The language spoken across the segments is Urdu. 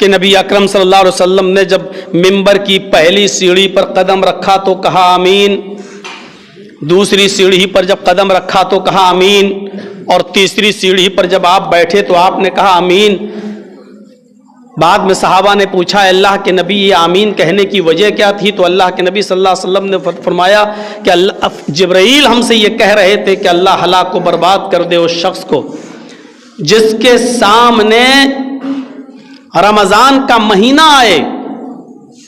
کہ نبی اکرم صلی اللہ علیہ وسلم نے جب منبر کی پہلی سیڑھی پر قدم رکھا تو کہا آمین، دوسری سیڑھی پر جب قدم رکھا تو کہا آمین، اور تیسری سیڑھی پر جب آپ بیٹھے تو آپ نے کہا آمین۔ بعد میں صحابہ نے پوچھا اللہ کے نبی یہ آمین کہنے کی وجہ کیا تھی؟ تو اللہ کے نبی صلی اللہ علیہ وسلم نے فرمایا کہ جبرائیل ہم سے یہ کہہ رہے تھے کہ اللہ ہلاک کو برباد کر دے اس شخص کو جس کے سامنے رمضان کا مہینہ آئے،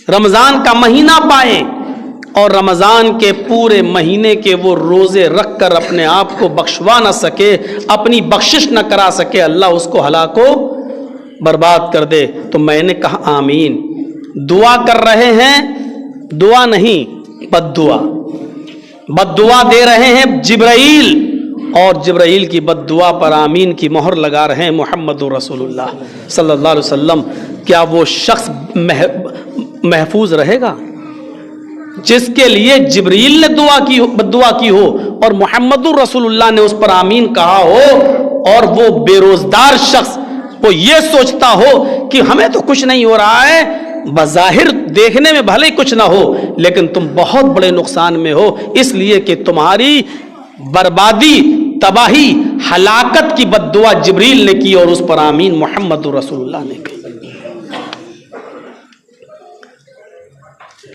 رمضان کا مہینہ پائے اور رمضان کے پورے مہینے کے وہ روزے رکھ کر اپنے آپ کو بخشوا نہ سکے، اپنی بخشش نہ کرا سکے، اللہ اس کو ہلاک کو برباد کر دے۔ تو میں نے کہا آمین۔ دعا کر رہے ہیں، دعا نہیں بد دعا، بد دعا دے رہے ہیں جبرائیل، اور جبرائیل کی بد دعا پر آمین کی مہر لگا رہے ہیں محمد رسول اللہ صلی اللہ علیہ وسلم۔ کیا وہ شخص محفوظ رہے گا جس کے لیے جبرائیل نے بد دعا کی ہو اور محمد رسول اللہ نے اس پر آمین کہا ہو، اور وہ بے روزگار شخص وہ یہ سوچتا ہو کہ ہمیں تو کچھ نہیں ہو رہا ہے، بظاہر دیکھنے میں بھلے کچھ نہ ہو لیکن تم بہت بڑے نقصان میں ہو، اس لیے کہ تمہاری بربادی، تباہی، ہلاکت کی بد دعا جبریل نے کی اور اس پر آمین محمد رسول اللہ نے کی۔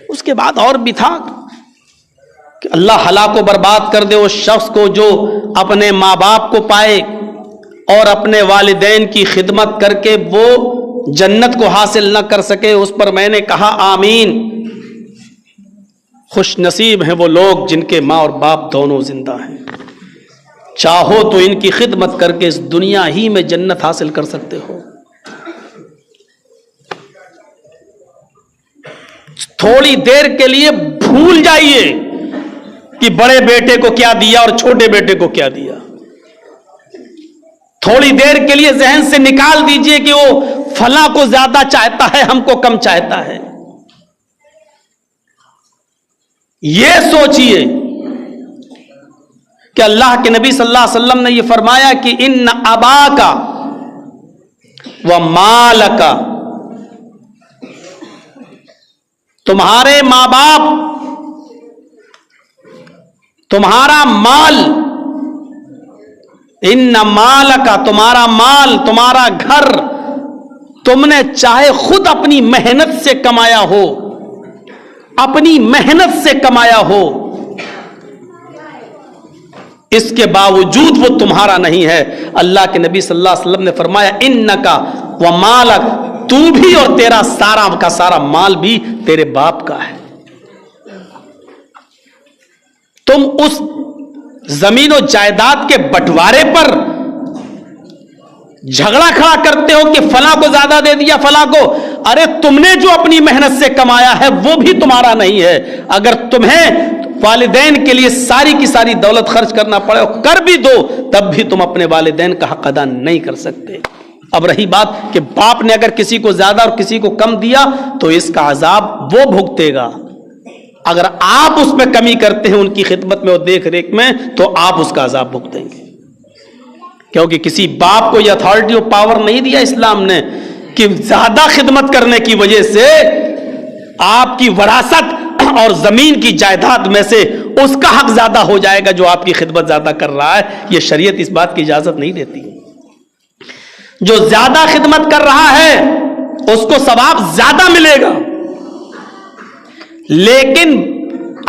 اس کے بعد اور بھی تھا کہ اللہ ہلاک و برباد کر دے اس شخص کو جو اپنے ماں باپ کو پائے اور اپنے والدین کی خدمت کر کے وہ جنت کو حاصل نہ کر سکے، اس پر میں نے کہا آمین۔ خوش نصیب ہیں وہ لوگ جن کے ماں اور باپ دونوں زندہ ہیں، چاہو تو ان کی خدمت کر کے اس دنیا ہی میں جنت حاصل کر سکتے ہو۔ تھوڑی دیر کے لیے بھول جائیے کہ بڑے بیٹے کو کیا دیا اور چھوٹے بیٹے کو کیا دیا، تھوڑی دیر کے لیے ذہن سے نکال دیجئے کہ وہ فلاں کو زیادہ چاہتا ہے، ہم کو کم چاہتا ہے۔ یہ سوچئے کہ اللہ کے نبی صلی اللہ علیہ وسلم نے یہ فرمایا کہ ان اباکا و مالکا، تمہارے ماں باپ، تمہارا مال، ان مالکا، تمہارا مال، تمہارا گھر، تم نے چاہے خود اپنی محنت سے کمایا ہو، اپنی محنت سے کمایا ہو، اس کے باوجود وہ تمہارا نہیں ہے۔ اللہ کے نبی صلی اللہ علیہ وسلم نے فرمایا انکا و مالک، تو بھی اور تیرا سارا کا سارا مال بھی تیرے باپ کا ہے۔ تم اس زمین و جائیداد کے بٹوارے پر جھگڑا کھڑا کرتے ہو کہ فلاں کو زیادہ دے دیا، فلاں کو، ارے تم نے جو اپنی محنت سے کمایا ہے وہ بھی تمہارا نہیں ہے۔ اگر تمہیں والدین کے لیے ساری کی ساری دولت خرچ کرنا پڑے، کر بھی دو، تب بھی تم اپنے والدین کا حق ادا نہیں کر سکتے۔ اب رہی بات کہ باپ نے اگر کسی کو زیادہ اور کسی کو کم دیا تو اس کا عذاب وہ بھگتے گا، اگر آپ اس میں کمی کرتے ہیں ان کی خدمت میں اور دیکھ ریکھ میں تو آپ اس کا عذاب بھگتیں گے، کیونکہ کسی باپ کو یہ اتھارٹی اور پاور نہیں دیا اسلام نے کہ زیادہ خدمت کرنے کی وجہ سے آپ کی وراثت اور زمین کی جائیداد میں سے اس کا حق زیادہ ہو جائے گا جو آپ کی خدمت زیادہ کر رہا ہے۔ یہ شریعت اس بات کی اجازت نہیں دیتی۔ جو زیادہ خدمت کر رہا ہے اس کو ثواب زیادہ ملے گا، لیکن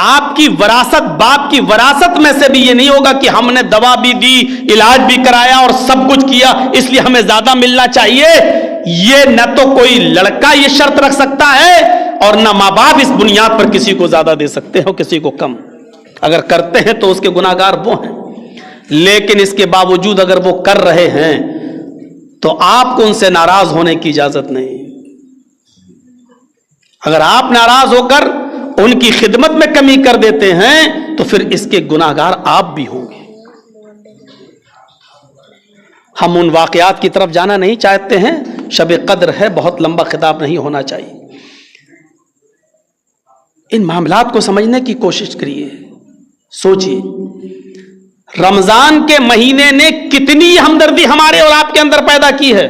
آپ کی وراثت، باپ کی وراثت میں سے بھی یہ نہیں ہوگا کہ ہم نے دوا بھی دی، علاج بھی کرایا اور سب کچھ کیا اس لیے ہمیں زیادہ ملنا چاہیے۔ یہ نہ تو کوئی لڑکا یہ شرط رکھ سکتا ہے اور نہ ماں باپ اس بنیاد پر کسی کو زیادہ دے سکتے ہیں اور کسی کو کم۔ اگر کرتے ہیں تو اس کے گناہگار وہ ہیں، لیکن اس کے باوجود اگر وہ کر رہے ہیں تو آپ کو ان سے ناراض ہونے کی اجازت نہیں۔ اگر آپ ناراض ہو کر ان کی خدمت میں کمی کر دیتے ہیں تو پھر اس کے گناہگار آپ بھی ہوں گے۔ ہم ان واقعات کی طرف جانا نہیں چاہتے ہیں، شب قدر ہے، بہت لمبا خطاب نہیں ہونا چاہیے۔ ان معاملات کو سمجھنے کی کوشش کریے، سوچئے رمضان کے مہینے نے کتنی ہمدردی ہمارے اور آپ کے اندر پیدا کی ہے۔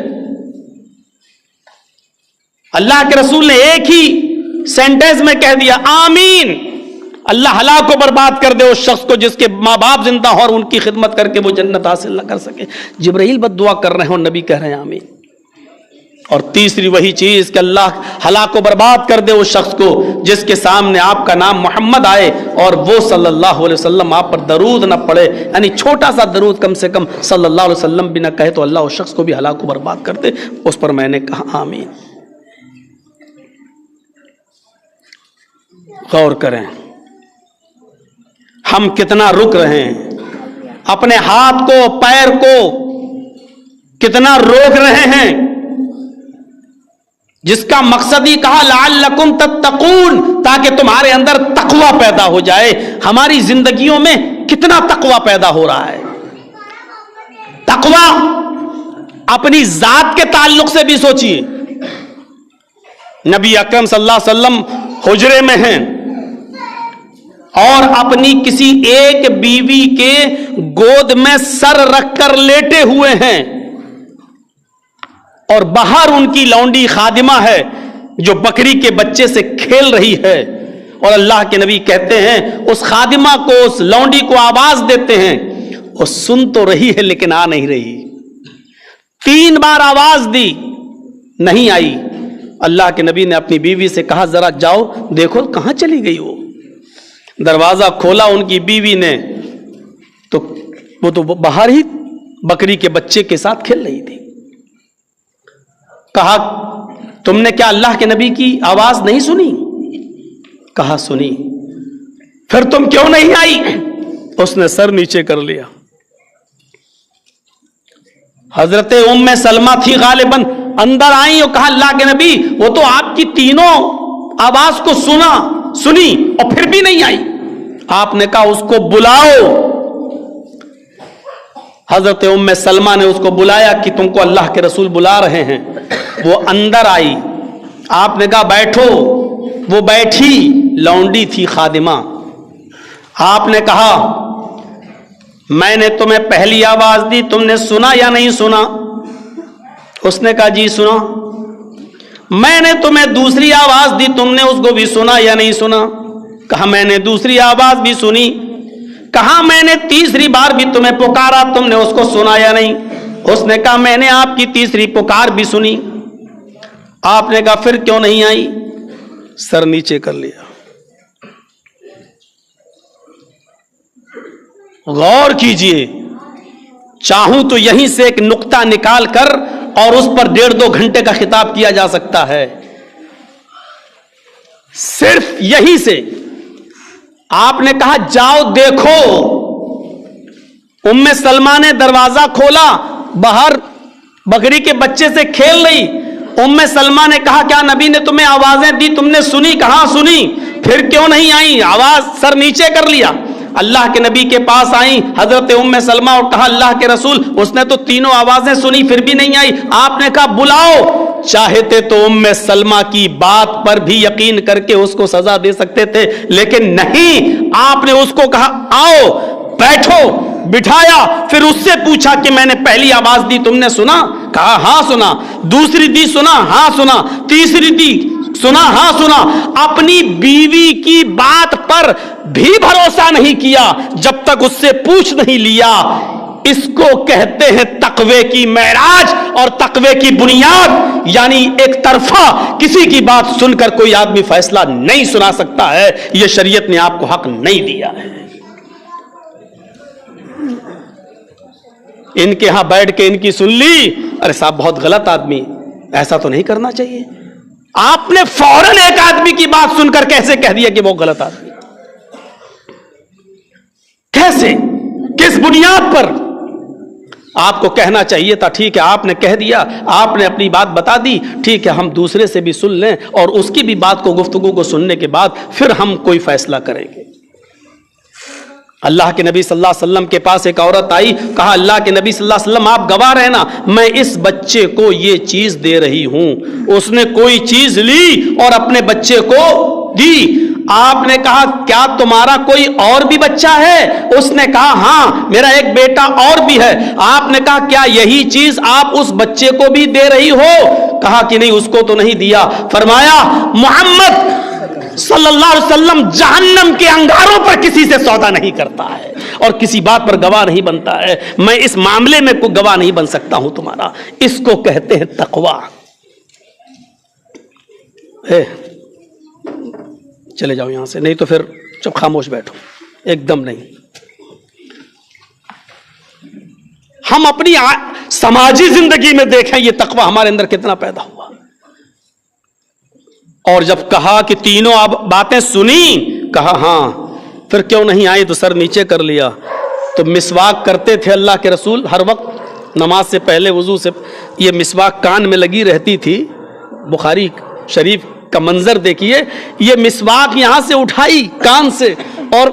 اللہ کے رسول نے ایک ہی سینٹنس میں کہہ دیا آمین، اللہ ہلاک کو برباد کر دے اس شخص کو جس کے ماں باپ زندہ ہو اور ان کی خدمت کر کے وہ جنت حاصل نہ کر سکے۔ جبرائیل بد دعا کر رہے ہیں اور نبی کہہ رہے ہیں آمین۔ اور تیسری وہی چیز کہ اللہ ہلاک کو برباد کر دے اس شخص کو جس کے سامنے آپ کا نام محمد آئے اور وہ صلی اللہ علیہ وسلم آپ پر درود نہ پڑھے، یعنی چھوٹا سا درود کم سے کم صلی اللہ علیہ وسلم بھی نہ کہے، تو اللہ اس شخص کو بھی ہلاک کو برباد کر دے۔ اس پر میں نے کہا آمین۔ غور کریں ہم کتنا رک رہے ہیں، اپنے ہاتھ کو پیر کو کتنا روک رہے ہیں، جس کا مقصد ہی کہا لعلکم تتقون، تاکہ تمہارے اندر تقوی پیدا ہو جائے۔ ہماری زندگیوں میں کتنا تقوی پیدا ہو رہا ہے؟ تقوی اپنی ذات کے تعلق سے بھی سوچئے۔ نبی اکرم صلی اللہ علیہ وسلم حجرے میں ہیں اور اپنی کسی ایک بیوی کے گود میں سر رکھ کر لیٹے ہوئے ہیں، اور باہر ان کی لونڈی خادمہ ہے جو بکری کے بچے سے کھیل رہی ہے، اور اللہ کے نبی کہتے ہیں اس خادمہ کو، اس لونڈی کو آواز دیتے ہیں، وہ سن تو رہی ہے لیکن آ نہیں رہی۔ 3 بار آواز دی، نہیں آئی۔ اللہ کے نبی نے اپنی بیوی سے کہا ذرا جاؤ دیکھو کہاں چلی گئی وہ۔ دروازہ کھولا ان کی بیوی نے تو وہ تو باہر ہی بکری کے بچے کے ساتھ کھیل رہی تھی۔ کہا تم نے کیا اللہ کے نبی کی آواز نہیں سنی؟ کہا سنی۔ پھر تم کیوں نہیں آئی؟ اس نے سر نیچے کر لیا۔ حضرت ام سلمہ تھی غالباً، اندر آئی اور کہا اللہ کے نبی وہ تو آپ کی تینوں آواز کو سنی اور پھر بھی نہیں آئی۔ آپ نے کہا اس کو بلاؤ۔ حضرت ام سلمہ نے اس کو بلایا کہ تم کو اللہ کے رسول بلا رہے ہیں۔ وہ اندر آئی، آپ نے کہا بیٹھو، وہ بیٹھی، لونڈی تھی خادمہ۔ آپ نے کہا میں نے تمہیں پہلی آواز دی، تم نے سنا یا نہیں سنا؟ اس نے کہا جی سنا۔ میں نے تمہیں دوسری آواز دی، تم نے اس کو بھی سنا یا نہیں سنا؟ کہا میں نے دوسری آواز بھی سنی۔ کہا میں نے تیسری بار بھی تمہیں پکارا، تم نے اس کو سنا یا نہیں؟ اس نے کہا میں نے آپ کی تیسری پکار بھی سنی۔ آپ نے کہا پھر کیوں نہیں آئی؟ سر نیچے کر لیا۔ غور کیجئے، چاہوں تو یہیں سے ایک نقطہ نکال کر اور اس پر 1.5-2 گھنٹے کا خطاب کیا جا سکتا ہے۔ صرف یہیں سے آپ نے کہا جاؤ دیکھو۔ ام سلمہ نے دروازہ کھولا، باہر بکری کے بچے سے کھیل رہی۔ ام سلمہ نے کہا کیا نبی نے تمہیں آوازیں دی، تم نے سنی؟ کہاں سنی؟ پھر کیوں نہیں آئی؟ آواز سر نیچے کر لیا۔ اللہ کے نبی کے پاس آئیں حضرت ام سلمہ اور کہا اللہ کے رسول اس نے تو تینوں آوازیں سنی پھر بھی نہیں آئی۔ آپ نے کہا بلاؤ۔ چاہتے تو ام سلمہ کی بات پر بھی یقین کر کے اس کو سزا دے سکتے تھے، لیکن نہیں، آپ نے اس کو کہا آؤ بیٹھو، بٹھایا، پھر اس سے پوچھا کہ میں نے پہلی آواز دی تم نے سنا؟ کہا ہاں سنا۔ دوسری دی سنا؟ ہاں سنا۔ تیسری دی سنا؟ ہاں سنا۔ اپنی بیوی کی بات پر بھی بھروسہ نہیں کیا جب تک اس سے پوچھ نہیں لیا۔ اس کو کہتے ہیں تقوی کی معراج اور تقوی کی بنیاد، یعنی ایک طرفہ کسی کی بات سن کر کوئی آدمی فیصلہ نہیں سنا سکتا ہے۔ یہ شریعت نے آپ کو حق نہیں دیا ہے۔ ان کے ہاں بیٹھ کے ان کی سن لی، ارے صاحب بہت غلط آدمی، ایسا تو نہیں کرنا چاہیے۔ آپ نے فوراً ایک آدمی کی بات سن کر کیسے کہہ دیا کہ وہ غلط آدمی؟ کیسے؟ کس بنیاد پر؟ آپ کو کہنا چاہیے تھا ٹھیک ہے آپ نے کہہ دیا، آپ نے اپنی بات بتا دی، ٹھیک ہے ہم دوسرے سے بھی سن لیں اور اس کی بھی بات کو، گفتگو کو سننے کے بعد پھر ہم کوئی فیصلہ کریں گے۔ اللہ کے نبی صلی اللہ علیہ وسلم کے پاس ایک عورت آئی، کہا اللہ کے نبی صلی اللہ علیہ وسلم آپ گواہ رہنا، میں اس بچے کو یہ چیز دے رہی ہوں۔ اس نے کوئی چیز لی اور اپنے بچے کو دی۔ آپ نے کہا کیا تمہارا کوئی اور بھی بچہ ہے؟ اس نے کہا ہاں میرا ایک بیٹا اور بھی ہے۔ آپ نے کہا کیا یہی چیز آپ اس بچے کو بھی دے رہی ہو؟ کہا کہ نہیں اس کو تو نہیں دیا. فرمایا محمد صلی اللہ علیہ وسلم جہنم کے انگاروں پر کسی سے سودا نہیں کرتا ہے اور کسی بات پر گواہ نہیں بنتا ہے. میں اس معاملے میں کوئی گواہ نہیں بن سکتا ہوں تمہارا. اس کو کہتے ہیں تقویٰ. چلے جاؤ یہاں سے, نہیں تو پھر چپ خاموش بیٹھو, ایک دم نہیں. ہم اپنی سماجی زندگی میں دیکھیں یہ تقویٰ ہمارے اندر کتنا پیدا ہوا. اور جب کہا کہ تینوں اب باتیں سنی, کہا ہاں, پھر کیوں نہیں آئی, تو سر نیچے کر لیا. تو مسواک کرتے تھے اللہ کے رسول ہر وقت نماز سے پہلے وضو سے, یہ مسواک کان میں لگی رہتی تھی. بخاری شریف کا منظر دیکھیے, یہ مسواک یہاں سے اٹھائی کان سے اور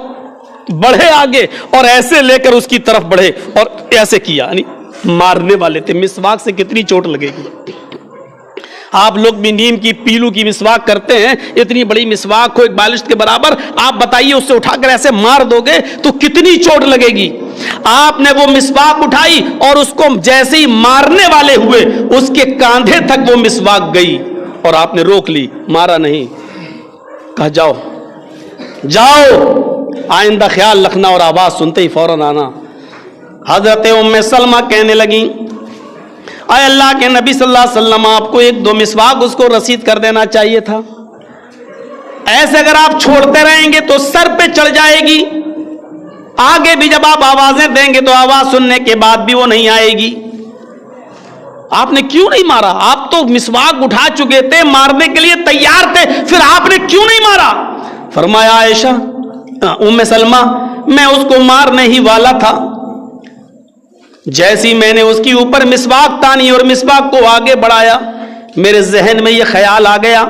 بڑھے آگے اور ایسے لے کر اس کی طرف بڑھے اور ایسے کیا, یعنی مارنے والے تھے. مسواک سے کتنی چوٹ لگے گی. آپ لوگ بھی نیم کی پیلو کی مسواک کرتے ہیں, اتنی بڑی مسواک کو ایک بالشت کے برابر, آپ بتائیے اس سے اٹھا کر ایسے مار دو گے تو کتنی چوٹ لگے گی. آپ نے وہ مسواک اٹھائی اور اس کو جیسے ہی مارنے والے ہوئے اس کے کاندھے تک وہ مسواک گئی اور آپ نے روک لی, مارا نہیں. کہا جاؤ جاؤ, آئندہ خیال رکھنا, اور آواز سنتے ہی فوراً آنا. حضرت ام سلمہ کہنے لگیں اے اللہ کے نبی صلی اللہ علیہ وسلم, آپ کو ایک دو مسواک اس کو رسید کر دینا چاہیے تھا. ایسے اگر آپ چھوڑتے رہیں گے تو سر پہ چڑھ جائے گی, آگے بھی جب آپ آوازیں دیں گے تو آواز سننے کے بعد بھی وہ نہیں آئے گی. آپ نے کیوں نہیں مارا؟ آپ تو مسواک اٹھا چکے تھے, مارنے کے لیے تیار تھے, پھر آپ نے کیوں نہیں مارا؟ فرمایا عائشہ ام سلمہ, میں اس کو مارنے ہی والا تھا, جیسی میں نے اس کی اوپر مسواک تانی اور مسواک کو آگے بڑھایا, میرے ذہن میں یہ خیال آ گیا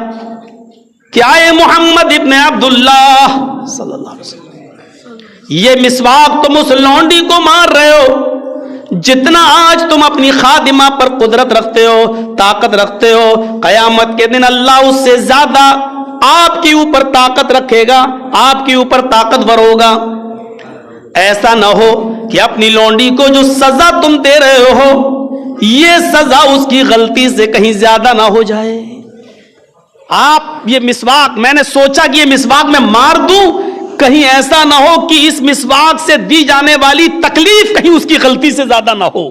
کیا اے محمد ابن عبداللہ صلی اللہ علیہ وسلم, یہ مسواک تم اس لونڈی کو مار رہے ہو جتنا آج تم اپنی خادمہ پر قدرت رکھتے ہو, طاقت رکھتے ہو, قیامت کے دن اللہ اس سے زیادہ آپ کے اوپر طاقت رکھے گا, آپ کے اوپر طاقتور ہوگا. ایسا نہ ہو کہ اپنی لونڈی کو جو سزا تم دے رہے ہو یہ سزا اس کی غلطی سے کہیں زیادہ نہ ہو جائے. آپ یہ مسواک, میں نے سوچا کہ یہ مسواک میں مار دوں, کہیں ایسا نہ ہو کہ اس مسواک سے دی جانے والی تکلیف کہیں اس کی غلطی سے زیادہ نہ ہو.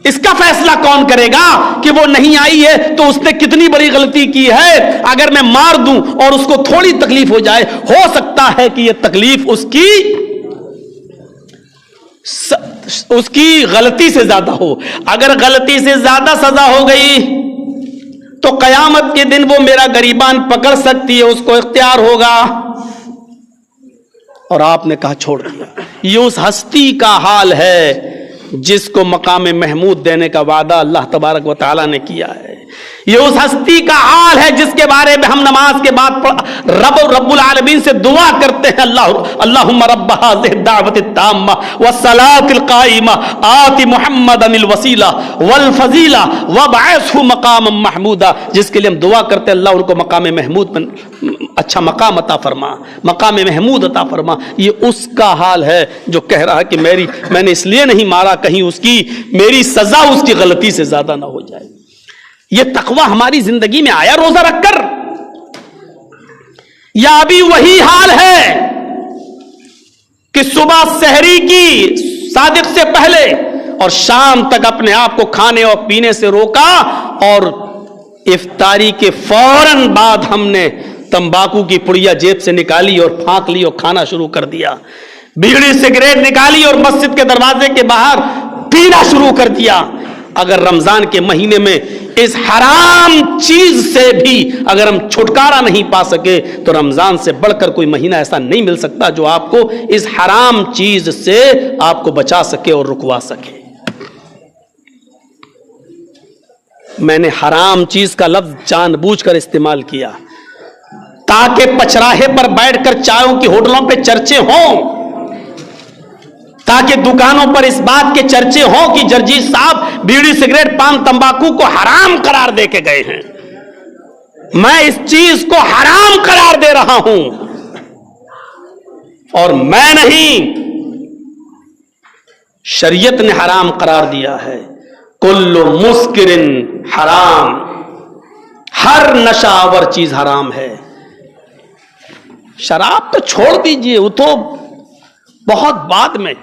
اس کا فیصلہ کون کرے گا کہ وہ نہیں آئی ہے تو اس نے کتنی بڑی غلطی کی ہے. اگر میں مار دوں اور اس کو تھوڑی تکلیف ہو جائے, ہو سکتا ہے کہ یہ تکلیف اس کی غلطی سے زیادہ ہو. اگر غلطی سے زیادہ سزا ہو گئی تو قیامت کے دن وہ میرا گریبان پکڑ سکتی ہے, اس کو اختیار ہوگا. اور آپ نے کہا چھوڑ دیا. یہ اس ہستی کا حال ہے جس کو مقام محمود دینے کا وعدہ اللہ تبارک و تعالیٰ نے کیا ہے. یہ اس ہستی کا حال ہے جس کے بارے میں ہم نماز کے بعد رب العالمین سے دعا کرتے ہیں, اللہم رب هذه الدعوة التامة والصلاة القائمة آت محمدا الوسیلہ والفضیلہ وابعثه مقاما محمودا. جس کے لیے ہم دعا کرتے ہیں اللہ ان کو مقام محمود اچھا مقام عطا فرما, مقام محمود عطا فرما. یہ اس کا حال ہے جو کہہ رہا ہے کہ میں نے اس لیے نہیں مارا کہیں اس کی میری سزا اس کی غلطی سے زیادہ نہ ہو جائے. یہ تقوی ہماری زندگی میں آیا روزہ رکھ کر, یا ابھی وہی حال ہے کہ صبح سحری کی صادق سے پہلے اور شام تک اپنے آپ کو کھانے اور پینے سے روکا, اور افطاری کے فوراً بعد ہم نے تمباکو کی پڑیا جیب سے نکالی اور پھانک لی اور کھانا شروع کر دیا, بیڑی سگریٹ نکالی اور مسجد کے دروازے کے باہر پینا شروع کر دیا. اگر رمضان کے مہینے میں اس حرام چیز سے بھی اگر ہم چھٹکارا نہیں پا سکے تو رمضان سے بڑھ کر کوئی مہینہ ایسا نہیں مل سکتا جو آپ کو اس حرام چیز سے آپ کو بچا سکے اور رکوا سکے. میں نے حرام چیز کا لفظ جان بوجھ کر استعمال کیا تاکہ پچراہے پر بیٹھ کر چائوں کی ہوٹلوں پہ چرچے ہوں, تاکہ دکانوں پر اس بات کے چرچے ہوں کہ جرجیت صاحب بیڑی سگریٹ پان تمباکو کو حرام قرار دے کے گئے ہیں. میں اس چیز کو حرام قرار دے رہا ہوں, اور میں نہیں, شریعت نے حرام قرار دیا ہے. کل مسکر حرام, ہر نشہ آور چیز حرام ہے. شراب تو چھوڑ دیجئے، وہ تو بہت بعد میں.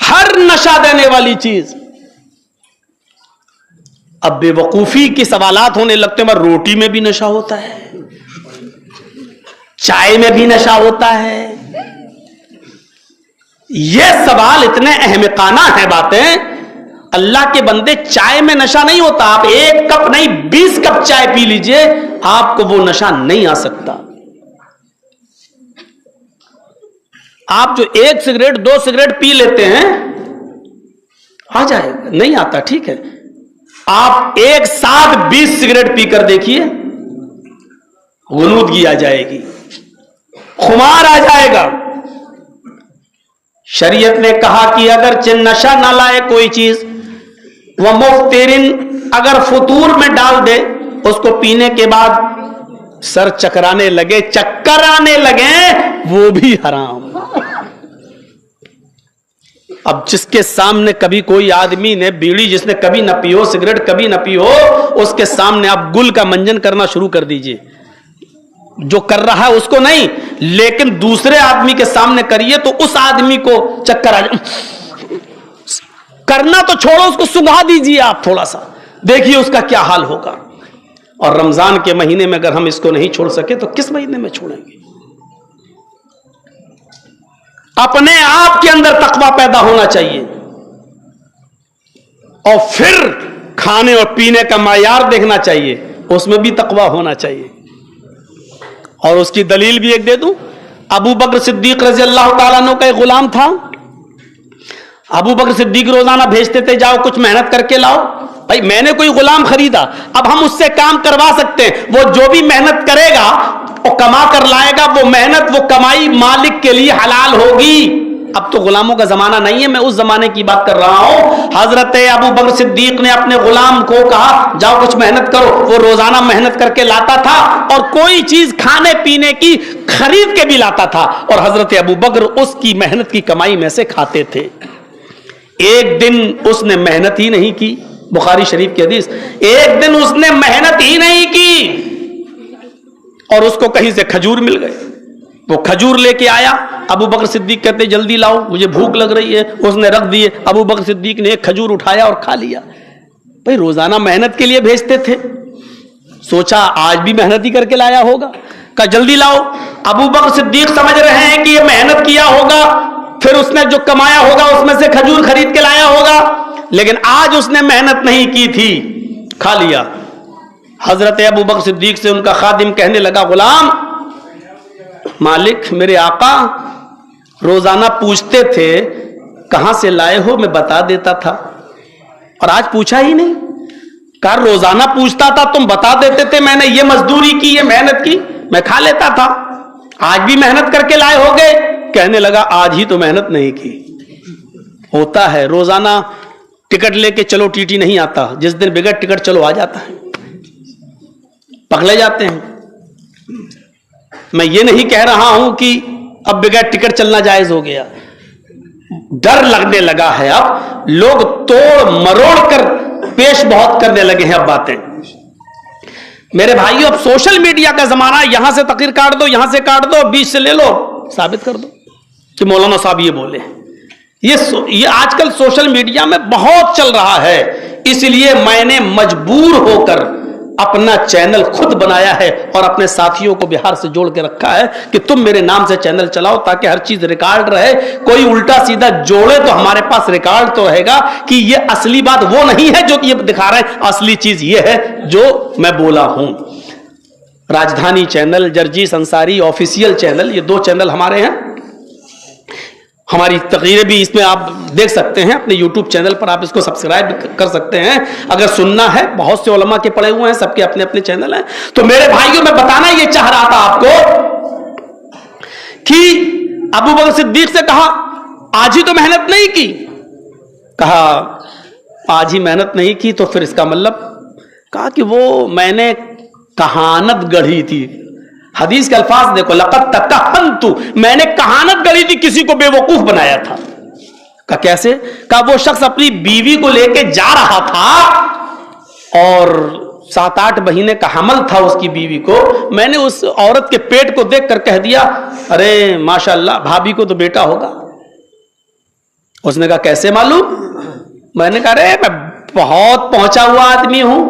ہر نشہ دینے والی چیز. اب بے وقوفی کے سوالات ہونے لگتے ہیں، روٹی میں بھی نشہ ہوتا ہے، چائے میں بھی نشہ ہوتا ہے. یہ سوال اتنے احمقانہ ہیں باتیں. اللہ کے بندے، چائے میں نشہ نہیں ہوتا. آپ 1 کپ نہیں 20 کپ چائے پی لیجئے، آپ کو وہ نشہ نہیں آ سکتا. آپ جو 1 سگریٹ 2 سگریٹ پی لیتے ہیں آ جائے گا، نہیں آتا ٹھیک ہے. آپ ایک ساتھ 20 سگریٹ پی کر دیکھیے، غنودگی آ جائے گی، خمار آ جائے گا. شریعت نے کہا کہ اگر نشہ نہ لائے کوئی چیز، وہ مفترن، اگر فطور میں ڈال دے، اس کو پینے کے بعد سر چکرانے لگے، چکر آنے لگے، وہ بھی حرام. اب جس کے سامنے کبھی کوئی آدمی نے بیڑی، جس نے کبھی نہ پی ہو، سگریٹ کبھی نہ پی ہو، اس کے سامنے آپ گل کا منجن کرنا شروع کر دیجئے. جو کر رہا ہے اس کو نہیں، لیکن دوسرے آدمی کے سامنے کریے تو اس آدمی کو چکر آ جائے. کرنا تو چھوڑو، اس کو سنگھا دیجئے آپ تھوڑا سا، دیکھیے اس کا کیا حال ہوگا. اور رمضان کے مہینے میں اگر ہم اس کو نہیں چھوڑ سکے تو کس مہینے میں چھوڑیں گے؟ اپنے آپ کے اندر تقویٰ پیدا ہونا چاہیے، اور پھر کھانے اور پینے کا معیار دیکھنا چاہیے، اس میں بھی تقویٰ ہونا چاہیے. اور اس کی دلیل بھی ایک دے دوں. ابو بکر صدیق رضی اللہ تعالیٰ عنہ کا ایک غلام تھا. ابو بکر صدیق روزانہ بھیجتے تھے، جاؤ کچھ محنت کر کے لاؤ. بھائی میں نے کوئی غلام خریدا، اب ہم اس سے کام کروا سکتے ہیں. وہ جو بھی محنت کرے گا، وہ کما کر لائے گا، وہ محنت، وہ کمائی مالک کے لیے حلال ہوگی. اب تو غلاموں کا زمانہ نہیں ہے، میں اس زمانے کی بات کر رہا ہوں. حضرت ابو بکر صدیق نے اپنے غلام کو کہا، جاؤ کچھ محنت کرو. وہ روزانہ محنت کر کے لاتا تھا، اور کوئی چیز کھانے پینے کی خرید کے بھی لاتا تھا، اور حضرت ابو بکر اس کی محنت کی کمائی میں سے کھاتے تھے. ایک دن اس نے محنت ہی نہیں کی، بخاری شریف کی حدیث، ایک دن اس نے محنت ہی نہیں کی، اور اس کو کہیں سے کھجور مل گئے. وہ کھجور لے کے آیا. ابو بکر صدیق کہتے جلدی لاؤ، مجھے بھوک لگ رہی ہے. اس نے رکھ دیے. ابو بکر صدیق نے ایک کھجور اٹھایا اور کھا لیا. بھائی روزانہ محنت کے لیے بھیجتے تھے، سوچا آج بھی محنت ہی کر کے لایا ہوگا، کہا جلدی لاؤ. ابو بکر صدیق سمجھ رہے ہیں کہ یہ محنت کیا ہوگا، پھر اس نے جو کمایا ہوگا اس میں سے کھجور خرید کے لایا ہوگا، لیکن آج اس نے محنت نہیں کی تھی، کھا لیا. حضرت ابو بکر صدیق سے ان کا خادم کہنے لگا، غلام، مالک میرے آقا روزانہ پوچھتے تھے کہاں سے لائے ہو، میں بتا دیتا تھا، اور آج پوچھا ہی نہیں. کہا روزانہ پوچھتا تھا، تم بتا دیتے تھے، میں نے یہ مزدوری کی، یہ محنت کی، میں کھا لیتا تھا. آج بھی محنت کر کے لائے ہو گئے. کہنے لگا آج ہی تو محنت نہیں کی. ہوتا ہے روزانہ ٹکٹ لے کے چلو ٹی ٹی نہیں آتا، جس دن بغیر ٹکٹ چلو آ جاتا ہے، پکڑے جاتے ہیں. میں یہ نہیں کہہ رہا ہوں کہ اب بغیر ٹکٹ چلنا جائز ہو گیا، ڈر لگنے لگا ہے. اب لوگ توڑ مروڑ کر پیش بہت کرنے لگے ہیں اب باتیں. میرے بھائیو، اب سوشل میڈیا کا زمانہ، یہاں سے تقریر کاٹ دو، یہاں سے کاٹ دو، بیچ سے لے لو، ثابت کر دو کہ مولانا صاحب یہ بولے. یہ آج کل سوشل میڈیا میں بہت چل رہا ہے. اس لیے میں نے مجبور ہو کر اپنا چینل خود بنایا ہے، اور اپنے ساتھیوں کو بہار سے جوڑ کے رکھا ہے کہ تم میرے نام سے چینل چلاؤ، تاکہ ہر چیز ریکارڈ رہے. کوئی الٹا سیدھا جوڑے تو ہمارے پاس ریکارڈ تو رہے گا کہ یہ اصلی بات وہ نہیں ہے جو یہ دکھا رہے ہیں، اصلی چیز یہ ہے جو میں بولا ہوں. راجدھانی چینل، جرجیس انصاری آفیشیل چینل، یہ 2 چینل ہمارے ہیں. ہماری تقریریں بھی اس میں آپ دیکھ سکتے ہیں، اپنے یوٹیوب چینل پر آپ اس کو سبسکرائب کر سکتے ہیں. اگر سننا ہے، بہت سے علماء کے پڑے ہوئے ہیں، سب کے اپنے اپنے چینل ہیں. تو میرے بھائیوں، میں بتانا یہ چاہ رہا تھا آپ کو کہ ابو بکر صدیق سے کہا آج ہی تو محنت نہیں کی. کہا آج ہی محنت نہیں کی تو پھر اس کا مطلب، کہا کہ وہ میں نے کہانت گڑھی تھی. حدیث کے الفاظ دیکھو، لقد تکہنت، میں نے کہانت گڑھی تھی، کسی کو بے وقوف بنایا تھا. کہا کیسے؟ کہا وہ شخص اپنی بیوی کو لے کے جا رہا تھا اور 7-8 مہینے کا حمل تھا اس کی بیوی کو. میں نے اس عورت کے پیٹ کو دیکھ کر کہہ دیا ارے ماشاءاللہ بھابھی کو تو بیٹا ہوگا. اس نے کہا کیسے معلوم؟ میں نے کہا ارے میں بہت پہنچا ہوا آدمی ہوں,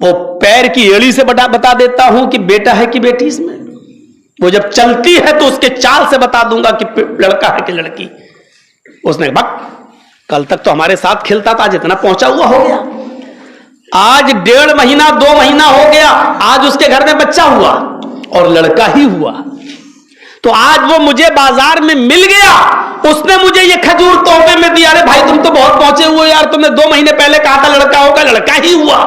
وہ پیر کی ایڑی سے بتا دیتا ہوں کہ بیٹا ہے کہ بیٹی اس میں. وہ جب چلتی ہے تو اس کے چال سے بتا دوں گا کہ لڑکا ہے کہ لڑکی. اس نے بک کل تک تو ہمارے ساتھ کھلتا تھا, جتنا پہنچا ہوا ہو گیا. آج 1.5 مہینہ 2 مہینہ ہو گیا, آج اس کے گھر میں بچہ ہوا اور لڑکا ہی ہوا. تو آج وہ مجھے بازار میں مل گیا, اس نے مجھے یہ کھجور تحفے میں دیا. ارے بھائی تم تو بہت پہنچے ہوئے یار, تم نے 2 مہینے پہلے کہا تھا لڑکا ہوگا, لڑکا ہی ہوا.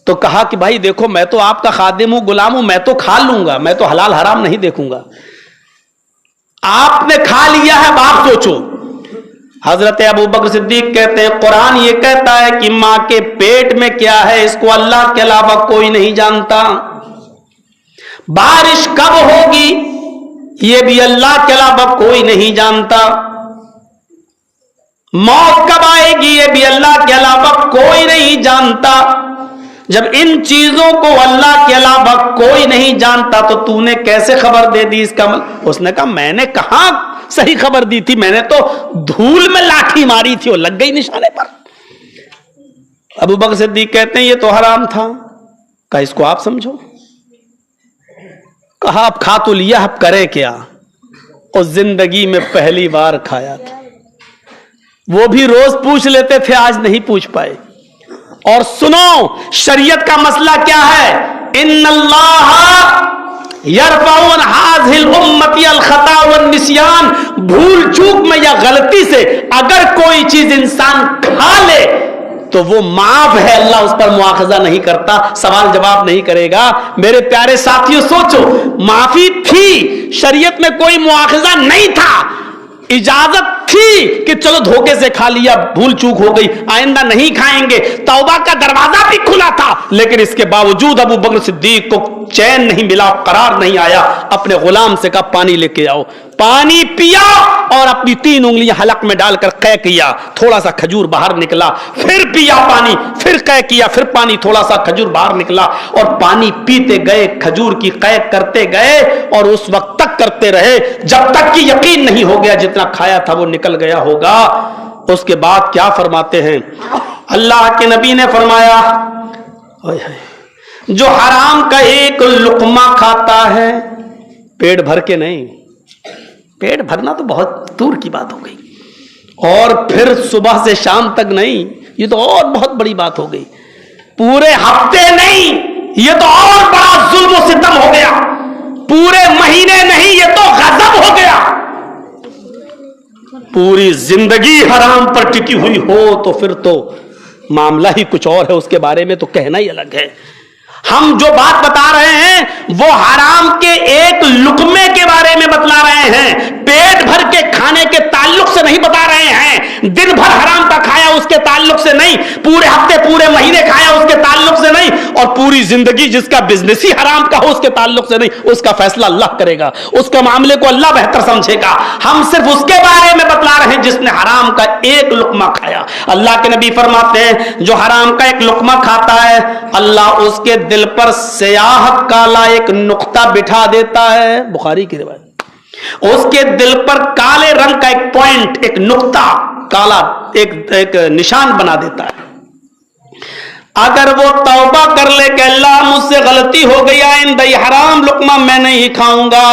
تو کہا کہ بھائی دیکھو میں تو آپ کا خادم ہوں, غلام ہوں, میں تو کھا لوں گا, میں تو حلال حرام نہیں دیکھوں گا. آپ نے کھا لیا ہے, آپ سوچو. حضرت ابو بکر صدیق کہتے ہیں قرآن یہ کہتا ہے کہ ماں کے پیٹ میں کیا ہے اس کو اللہ کے علاوہ کوئی نہیں جانتا. بارش کب ہوگی یہ بھی اللہ کے علاوہ کوئی نہیں جانتا. موت کب آئے گی یہ بھی اللہ کے علاوہ کوئی نہیں جانتا. جب ان چیزوں کو اللہ کے علاوہ کوئی نہیں جانتا تو تو نے کیسے خبر دے دی اس کا؟ اس نے کہا میں نے کہاں صحیح خبر دی تھی, میں نے تو دھول میں لاٹھی ماری تھی اور لگ گئی نشانے پر. ابو بکر صدیق کہتے ہیں یہ تو حرام تھا. کہا اس کو آپ سمجھو. کہا اب کھا تو لیا, اب کرے کیا؟ اور زندگی میں پہلی بار کھایا تھا. وہ بھی روز پوچھ لیتے تھے, آج نہیں پوچھ پائے. اور سنو شریعت کا مسئلہ کیا ہے, ان اللہ یرفع عن هذه الامه الخطا والنسیان. بھول چوک میں یا غلطی سے اگر کوئی چیز انسان کھا لے تو وہ معاف ہے, اللہ اس پر مواخذہ نہیں کرتا, سوال جواب نہیں کرے گا. میرے پیارے ساتھیوں سوچو, معافی تھی, شریعت میں کوئی مواخذہ نہیں تھا, اجازت تھی کہ چلو دھوکے سے کھا لیا, بھول چوک ہو گئی, آئندہ نہیں کھائیں گے, توبہ کا دروازہ بھی کھلا تھا. لیکن اس کے باوجود ابو بکر صدیق کو چین نہیں ملا, قرار نہیں آیا. اپنے غلام سے کہا پانی لے کے آؤ. پانی پیا اور اپنی 3 انگلیاں حلق میں ڈال کر قے کیا, تھوڑا سا کھجور باہر نکلا. پھر پیا پانی, پھر قے کیا, پھر پانی, تھوڑا سا کھجور باہر نکلا. اور پانی پیتے گئے, کھجور کی قے کرتے گئے اور اس وقت تک کرتے رہے جب تک کہ یقین نہیں ہو گیا جتنا کھایا تھا وہ نکل گیا ہوگا. اس کے بعد کیا فرماتے ہیں اللہ کے نبی نے فرمایا جو حرام کا ایک لقمہ کھاتا ہے, پیٹ بھر کے نہیں, پیٹ بھرنا تو بہت دور کی بات ہو گئی, اور پھر صبح سے شام تک نہیں, یہ تو اور بہت بڑی بات ہو گئی. پورے ہفتے نہیں, یہ تو اور بڑا ظلم و ستم ہو گیا. پورے مہینے نہیں, یہ تو غضب ہو گیا. پوری زندگی حرام پر ٹکی ہوئی ہو تو پھر تو معاملہ ہی کچھ اور ہے, اس کے بارے میں تو کہنا ہی الگ ہے. ہم جو بات بتا رہے ہیں وہ حرام کے ایک لقمے کے بارے میں بتلا رہے ہیں, پیٹ بھر کے کھانے کے تعلق سے نہیں بتا رہے ہیں. دن بھر حرام کا کھایا اس کے تعلق سے نہیں, پورے ہفتے پورے مہینے کھایا اس کے تعلق سے نہیں, اور پوری زندگی جس کا بزنس ہی حرام کا ہو اس کے تعلق سے نہیں. اس کا فیصلہ اللہ کرے گا, اس کے معاملے کو اللہ بہتر سمجھے گا. ہم صرف اس کے بارے میں بتلا رہے ہیں جس نے حرام کا ایک لقمہ کھایا. اللہ کے نبی فرماتے ہیں جو حرام کا ایک لقمہ کھاتا ہے اللہ اس کے دل پر سیاہ کالا ایک نقطہ بٹھا دیتا ہے. بخاری کی روایت. اس کے دل پر کالے رنگ کا ایک پوائنٹ, ایک نقطہ کالا, ایک نشان بنا دیتا ہے. اگر وہ توبہ کر لے کہ اللہ مجھ سے غلطی ہو گئی, آئندہ یہ حرام لقمہ میں نہیں کھاؤں گا,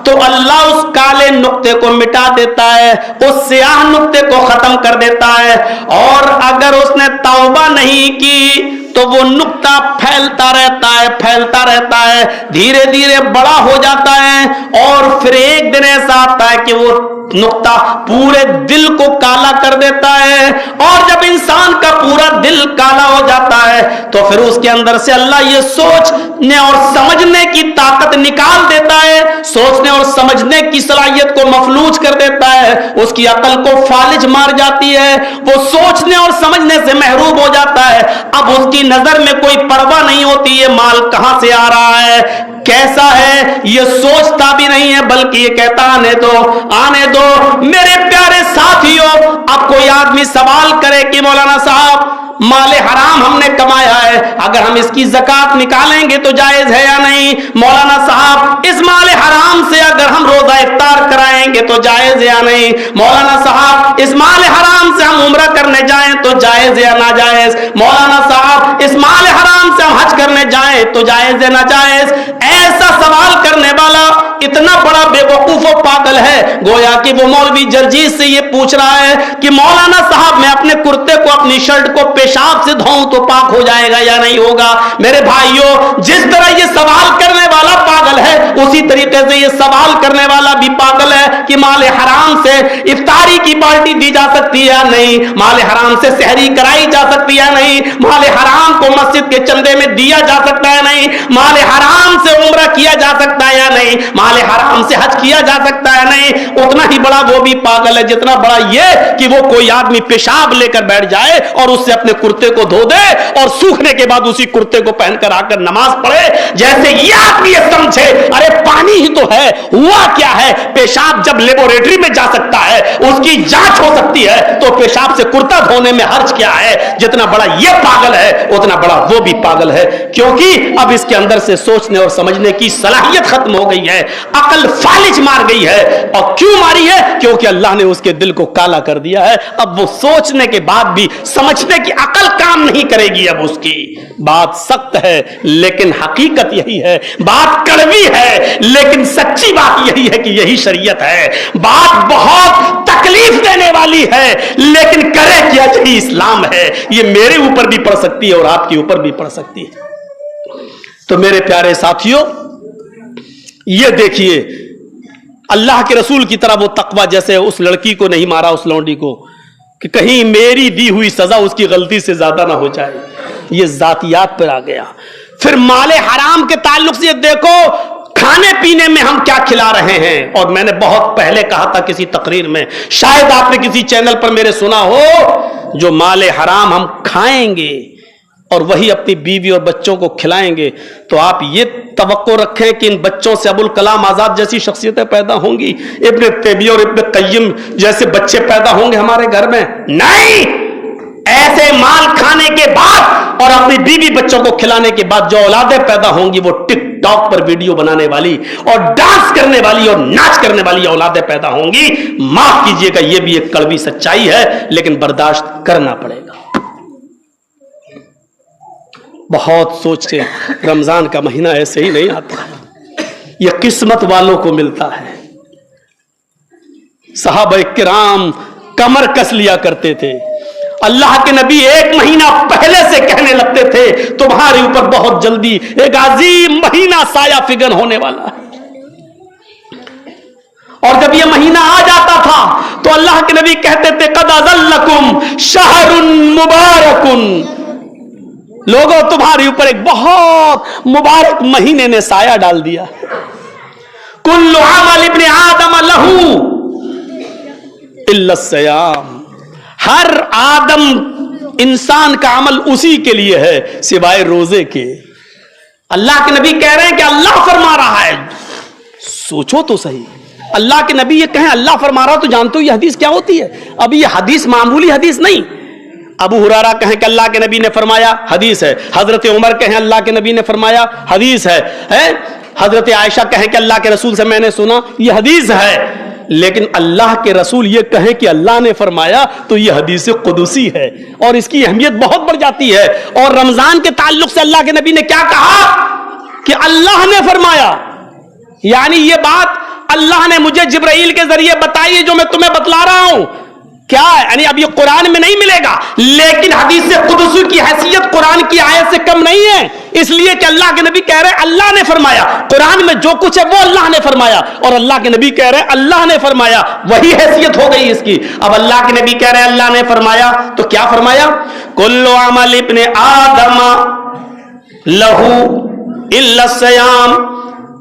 تو اللہ اس کالے نقطے کو مٹا دیتا ہے, اس سیاہ نقطے کو ختم کر دیتا ہے. اور اگر اس نے توبہ نہیں کی تو وہ نقطہ پھیلتا رہتا ہے, دھیرے دھیرے بڑا ہو جاتا ہے, اور پھر ایک دن ایسا آتا ہے کہ وہ نقطہ پورے دل کو کالا کر دیتا ہے. اور جب انسان کا پورا دل کالا ہو جاتا ہے تو پھر اس کے اندر سے اللہ یہ سوچنے اور سمجھنے کی طاقت نکال دیتا ہے, سوچنے اور سمجھنے کی صلاحیت کو مفلوج کر دیتا ہے، اس کی عقل کو فالج مار جاتی ہے، وہ سوچنے اور سمجھنے سے محروم ہو جاتا ہے۔ اب اس کی نظر میں کوئی پرواہ نہیں ہوتی ہے مال کہاں سے آ رہا ہے، کیسا ہے، یہ سوچتا بھی نہیں ہے، بلکہ یہ کہتا آنے دو آنے دو۔ میرے پیارے ساتھیوں، اب کوئی آدمی سوال کرے کہ مولانا صاحب مال حرام ہم نے کمایا ہے، اگر ہم اس کی زکات نکالیں گے تو جائز ہے یا نہیں؟ مولانا صاحب اس مال حرام سے اگر ہم روزہ افطار کرائیں گے تو جائز ہے یا نہیں؟ مولانا صاحب اس مال حرام سے ہم عمرہ کرنے جائیں تو جائز ہے یا ناجائز؟ مولانا صاحب اس مال حرام سے ہم حج کرنے جائیں تو جائز ہے ناجائز؟ ایسا سوال کرنے والا اتنا بڑا بے وقوف و پاگل ہے، گویا کہ وہ مولوی جرجیس سے یہ پوچھ رہا ہے کہ مولانا صاحب میں اپنے کرتے کو اپنی شرٹ کو پیشاب سے دھوؤں تو پاک ہو جائے گا یا نہیں ہوگا؟ میرے بھائیوں، جس طرح یہ سوال کرنے والا پاگل ہے، اسی طریقے سے یہ سوال کرنے والا بھی پاگل ہے کہ مال حرام سے افطاری کی پارٹی دی جا سکتی ہے یا نہیں، مال حرام سے سحری کرائی جا سکتی ہے یا نہیں، مال حرام کو مسجد کے چندے میں دیا جا سکتا ہے یا نہیں، مال حرام سے عمرہ کیا جا سکتا ہے یا نہیں، مال حرام سے حج کیا جا سکتا ہے یا نہیں۔ اتنا ہی بڑا وہ بھی پاگل ہے جتنا بڑا یہ کہ وہ کوئی آدمی پیشاب لے کر بیٹھ جائے اور اس سے اپنے کرتے کو دھو دے اور سوکھنے کے بعد اسی کرتے کو پہن کر آ کر نماز پڑھے، جیسے یہ آدمی یہ سمجھے ارے پانی ہی تو ہے، ہوا کیا ہے، پیشاب جب لیبوریٹری میں جا سکتا ہے، اس کی جانچ ہو سکتی ہے، تو پیشاب سے کرتا دھونے میں حرج کیا ہے؟ جتنا بڑا یہ پاگل ہے اتنا بڑا وہ بھی پاگل ہے، کیونکہ اب اس کے اندر سے سوچنے اور سمجھنے کی صلاحیت ختم ہو گئی ہے، عقل فالج مار گئی ہے۔ اور کیوں ماری ہے؟ کیونکہ اللہ نے اس کے دل کو کالا کر دیا ہے، اب وہ سوچنے کے بعد بھی سمجھنے کی عقل کام نہیں کرے گی۔ اب اس کی بات سخت ہے لیکن حقیقت یہی ہے، بات کڑوی ہے لیکن سچی بات یہی ہے کہ یہی شریعت ہے، بات بہت تکلیف دینے والی ہے لیکن کرے کیا یہی اسلام ہے۔ یہ میرے اوپر بھی پڑ سکتی ہے اور آپ کے اوپر بھی پڑ سکتی ہے۔ تو میرے پیارے ساتھیوں، یہ دیکھیے اللہ کے رسول کی طرح وہ تقوی، جیسے اس لڑکی کو نہیں مارا، اس لونڈی کو، کہ کہیں میری دی ہوئی سزا اس کی غلطی سے زیادہ نہ ہو جائے، یہ ذاتیات پر آ گیا۔ پھر مال حرام کے تعلق سے دیکھو کھانے پینے میں ہم کیا کھلا رہے ہیں، اور میں نے بہت پہلے کہا تھا کسی تقریر میں، شاید آپ نے کسی چینل پر میرے سنا ہو، جو مال حرام ہم کھائیں گے اور وہی اپنی بیوی اور بچوں کو کھلائیں گے، تو آپ یہ توقع رکھیں کہ ان بچوں سے ابوالکلام آزاد جیسی شخصیتیں پیدا ہوں گی، ابن تیمیہ اور ابن قیم جیسے بچے پیدا ہوں گے ہمارے گھر میں؟ نہیں، ایسے مال کھانے کے بعد اور اپنی بیوی بچوں کو کھلانے کے بعد جو اولادیں پیدا ہوں گی وہ ٹک ٹاک پر ویڈیو بنانے والی اور ڈانس کرنے والی اور ناچ کرنے والی اولادیں پیدا ہوں گی۔ معاف کیجئے گا، یہ بھی ایک کڑوی سچائی ہے لیکن برداشت کرنا پڑے گا۔ بہت سوچتے، رمضان کا مہینہ ایسے ہی نہیں آتا، یہ قسمت والوں کو ملتا ہے۔ صحابہ کرام کمر کس لیا کرتے تھے، اللہ کے نبی ایک مہینہ پہلے سے کہنے لگتے تھے تمہارے اوپر بہت جلدی ایک عظیم مہینہ سایہ فگن ہونے والا ہے، اور جب یہ مہینہ آ جاتا تھا تو اللہ کے نبی کہتے تھے قد اظلکم شہر مبارک، لوگوں تمہارے اوپر ایک بہت مبارک مہینے نے سایہ ڈال دیا۔ کل عمل ابن آدم لہو الا الصیام، ہر آدم انسان کا عمل اسی کے لیے ہے سوائے روزے کے۔ اللہ کے نبی کہہ رہے ہیں کہ اللہ فرما رہا ہے، سوچو تو صحیح، اللہ کے نبی یہ کہیں اللہ فرما رہا، تو جانتے ہو یہ حدیث کیا ہوتی ہے؟ اب یہ حدیث معمولی حدیث نہیں، ابو ہریرہ کہیں کہ اللہ کے نبی نے فرمایا، حدیث ہے، حضرت عمر کہیں اللہ کے نبی نے فرمایا، حدیث ہے، حضرت عائشہ کہیں کہ اللہ کے رسول سے میں نے سنا، یہ حدیث ہے۔ لیکن اللہ کے رسول یہ کہیں کہ اللہ نے فرمایا تو یہ حدیث قدسی ہے اور اس کی اہمیت بہت بڑھ جاتی ہے۔ اور رمضان کے تعلق سے اللہ کے نبی نے کیا کہا کہ اللہ نے فرمایا، یعنی یہ بات اللہ نے مجھے جبرائیل کے ذریعے بتائی ہے جو میں تمہیں بتلا رہا ہوں۔ کیا ہے؟ یعنی اب یہ قرآن میں نہیں ملے گا، لیکن حدیث قدسی کی حیثیت قرآن کی آیت سے کم نہیں ہے، اس لیے کہ اللہ کے نبی کہہ رہے ہیں اللہ نے فرمایا، قرآن میں جو کچھ ہے وہ اللہ نے فرمایا، اور اللہ کے نبی کہہ رہے ہیں اللہ نے فرمایا، وہی حیثیت ہو گئی اس کی۔ اب اللہ کے نبی کہہ رہے ہیں اللہ نے فرمایا تو کیا فرمایا؟ کل عمل ابن آدم لہو الا الصیام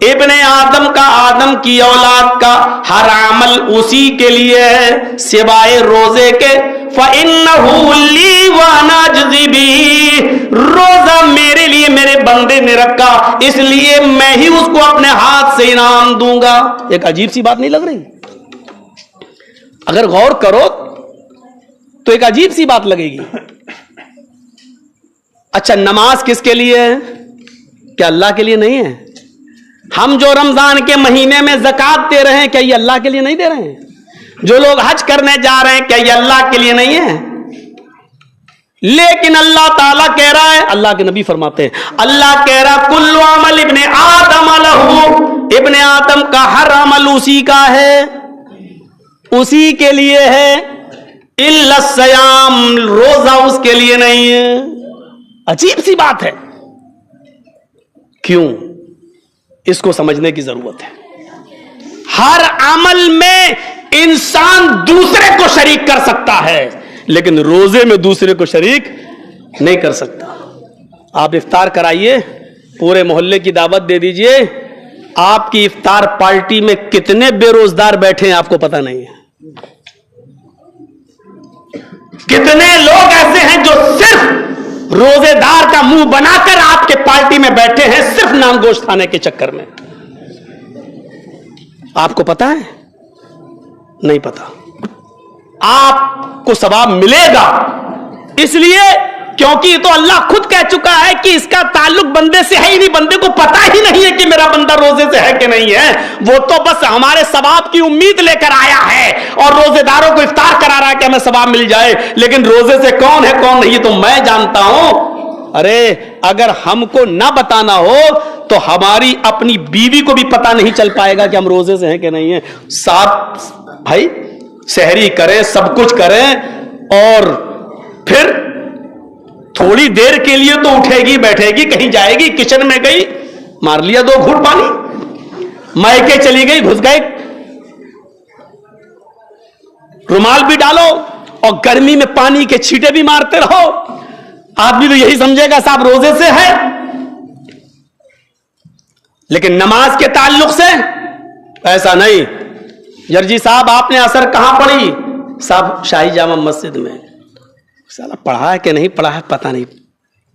ابن آدم کا, آدم کی اولاد کا ہر عمل اسی کے لیے ہے سوائے روزے کے. فَإِنَّهُ لِي وَأَنَا أَجْزِي بِهِ, روزہ میرے لیے میرے بندے نے رکھا, اس لیے میں ہی اس کو اپنے ہاتھ سے انعام دوں گا. ایک عجیب سی بات نہیں لگ رہی؟ اگر غور کرو تو ایک عجیب سی بات لگے گی. اچھا نماز کس کے لیے ہے؟ کیا اللہ کے لیے نہیں ہے؟ ہم جو رمضان کے مہینے میں زکات دے رہے ہیں کیا یہ اللہ کے لیے نہیں دے رہے ہیں؟ جو لوگ حج کرنے جا رہے ہیں کیا یہ اللہ کے لیے نہیں ہے؟ لیکن اللہ تعالیٰ کہہ رہا ہے, اللہ کے نبی فرماتے ہیں, اللہ کہہ رہا کل عمل ابن آدم لہو, ابن آدم کا ہر عمل اسی کا ہے, اسی کے لیے ہے, الا الصیام, روزہ اس کے لیے نہیں ہے. عجیب سی بات ہے. کیوں؟ اس کو سمجھنے کی ضرورت ہے. ہر عمل میں انسان دوسرے کو شریک کر سکتا ہے لیکن روزے میں دوسرے کو شریک نہیں کر سکتا. آپ افطار کرائیے, پورے محلے کی دعوت دے دیجئے, آپ کی افطار پارٹی میں کتنے بے روزگار بیٹھے ہیں آپ کو پتہ نہیں ہے. کتنے لوگ ایسے ہیں جو صرف روزے دار کا منہ بنا کر آپ کے پارٹی میں بیٹھے ہیں صرف نان گوشت کھانے کے چکر میں. آپ کو پتا ہے؟ نہیں پتا. آپ کو ثواب ملے گا اس لیے کیونکہ یہ تو اللہ خود کہہ چکا ہے کہ اس کا تعلق بندے سے ہے ہی نہیں, بندے کو پتا ہی نہیں ہے کہ میرا بندہ روزے سے ہے کہ نہیں ہے. وہ تو بس ہمارے ثواب کی امید لے کر آیا ہے اور روزے داروں کو افطار کرا رہا ہے کہ ہمیں ثواب مل جائے, لیکن روزے سے کون ہے کون نہیں تو میں جانتا ہوں. ارے اگر ہم کو نہ بتانا ہو تو ہماری اپنی بیوی کو بھی پتا نہیں چل پائے گا کہ ہم روزے سے ہیں کہ نہیں ہیں. ساتھ بھائی سحری کریں, سب کچھ کریں, اور پھر تھوڑی دیر کے لیے تو اٹھے گی, بیٹھے گی, کہیں جائے گی, کچن میں گئی, مار لیا 2 گھونٹ پانی, مائکے چلی گئی, گھس گئے, رومال بھی ڈالو اور گرمی میں پانی کے چھینٹے بھی مارتے رہو, آدمی تو یہی سمجھے گا صاحب روزے سے ہے. لیکن نماز کے تعلق سے ایسا نہیں. جرجی صاحب آپ نے عصر کہاں پڑھی؟ صاحب شاہی جامع مسجد میں. سالا پڑھا ہے کہ نہیں پڑھا ہے پتہ نہیں,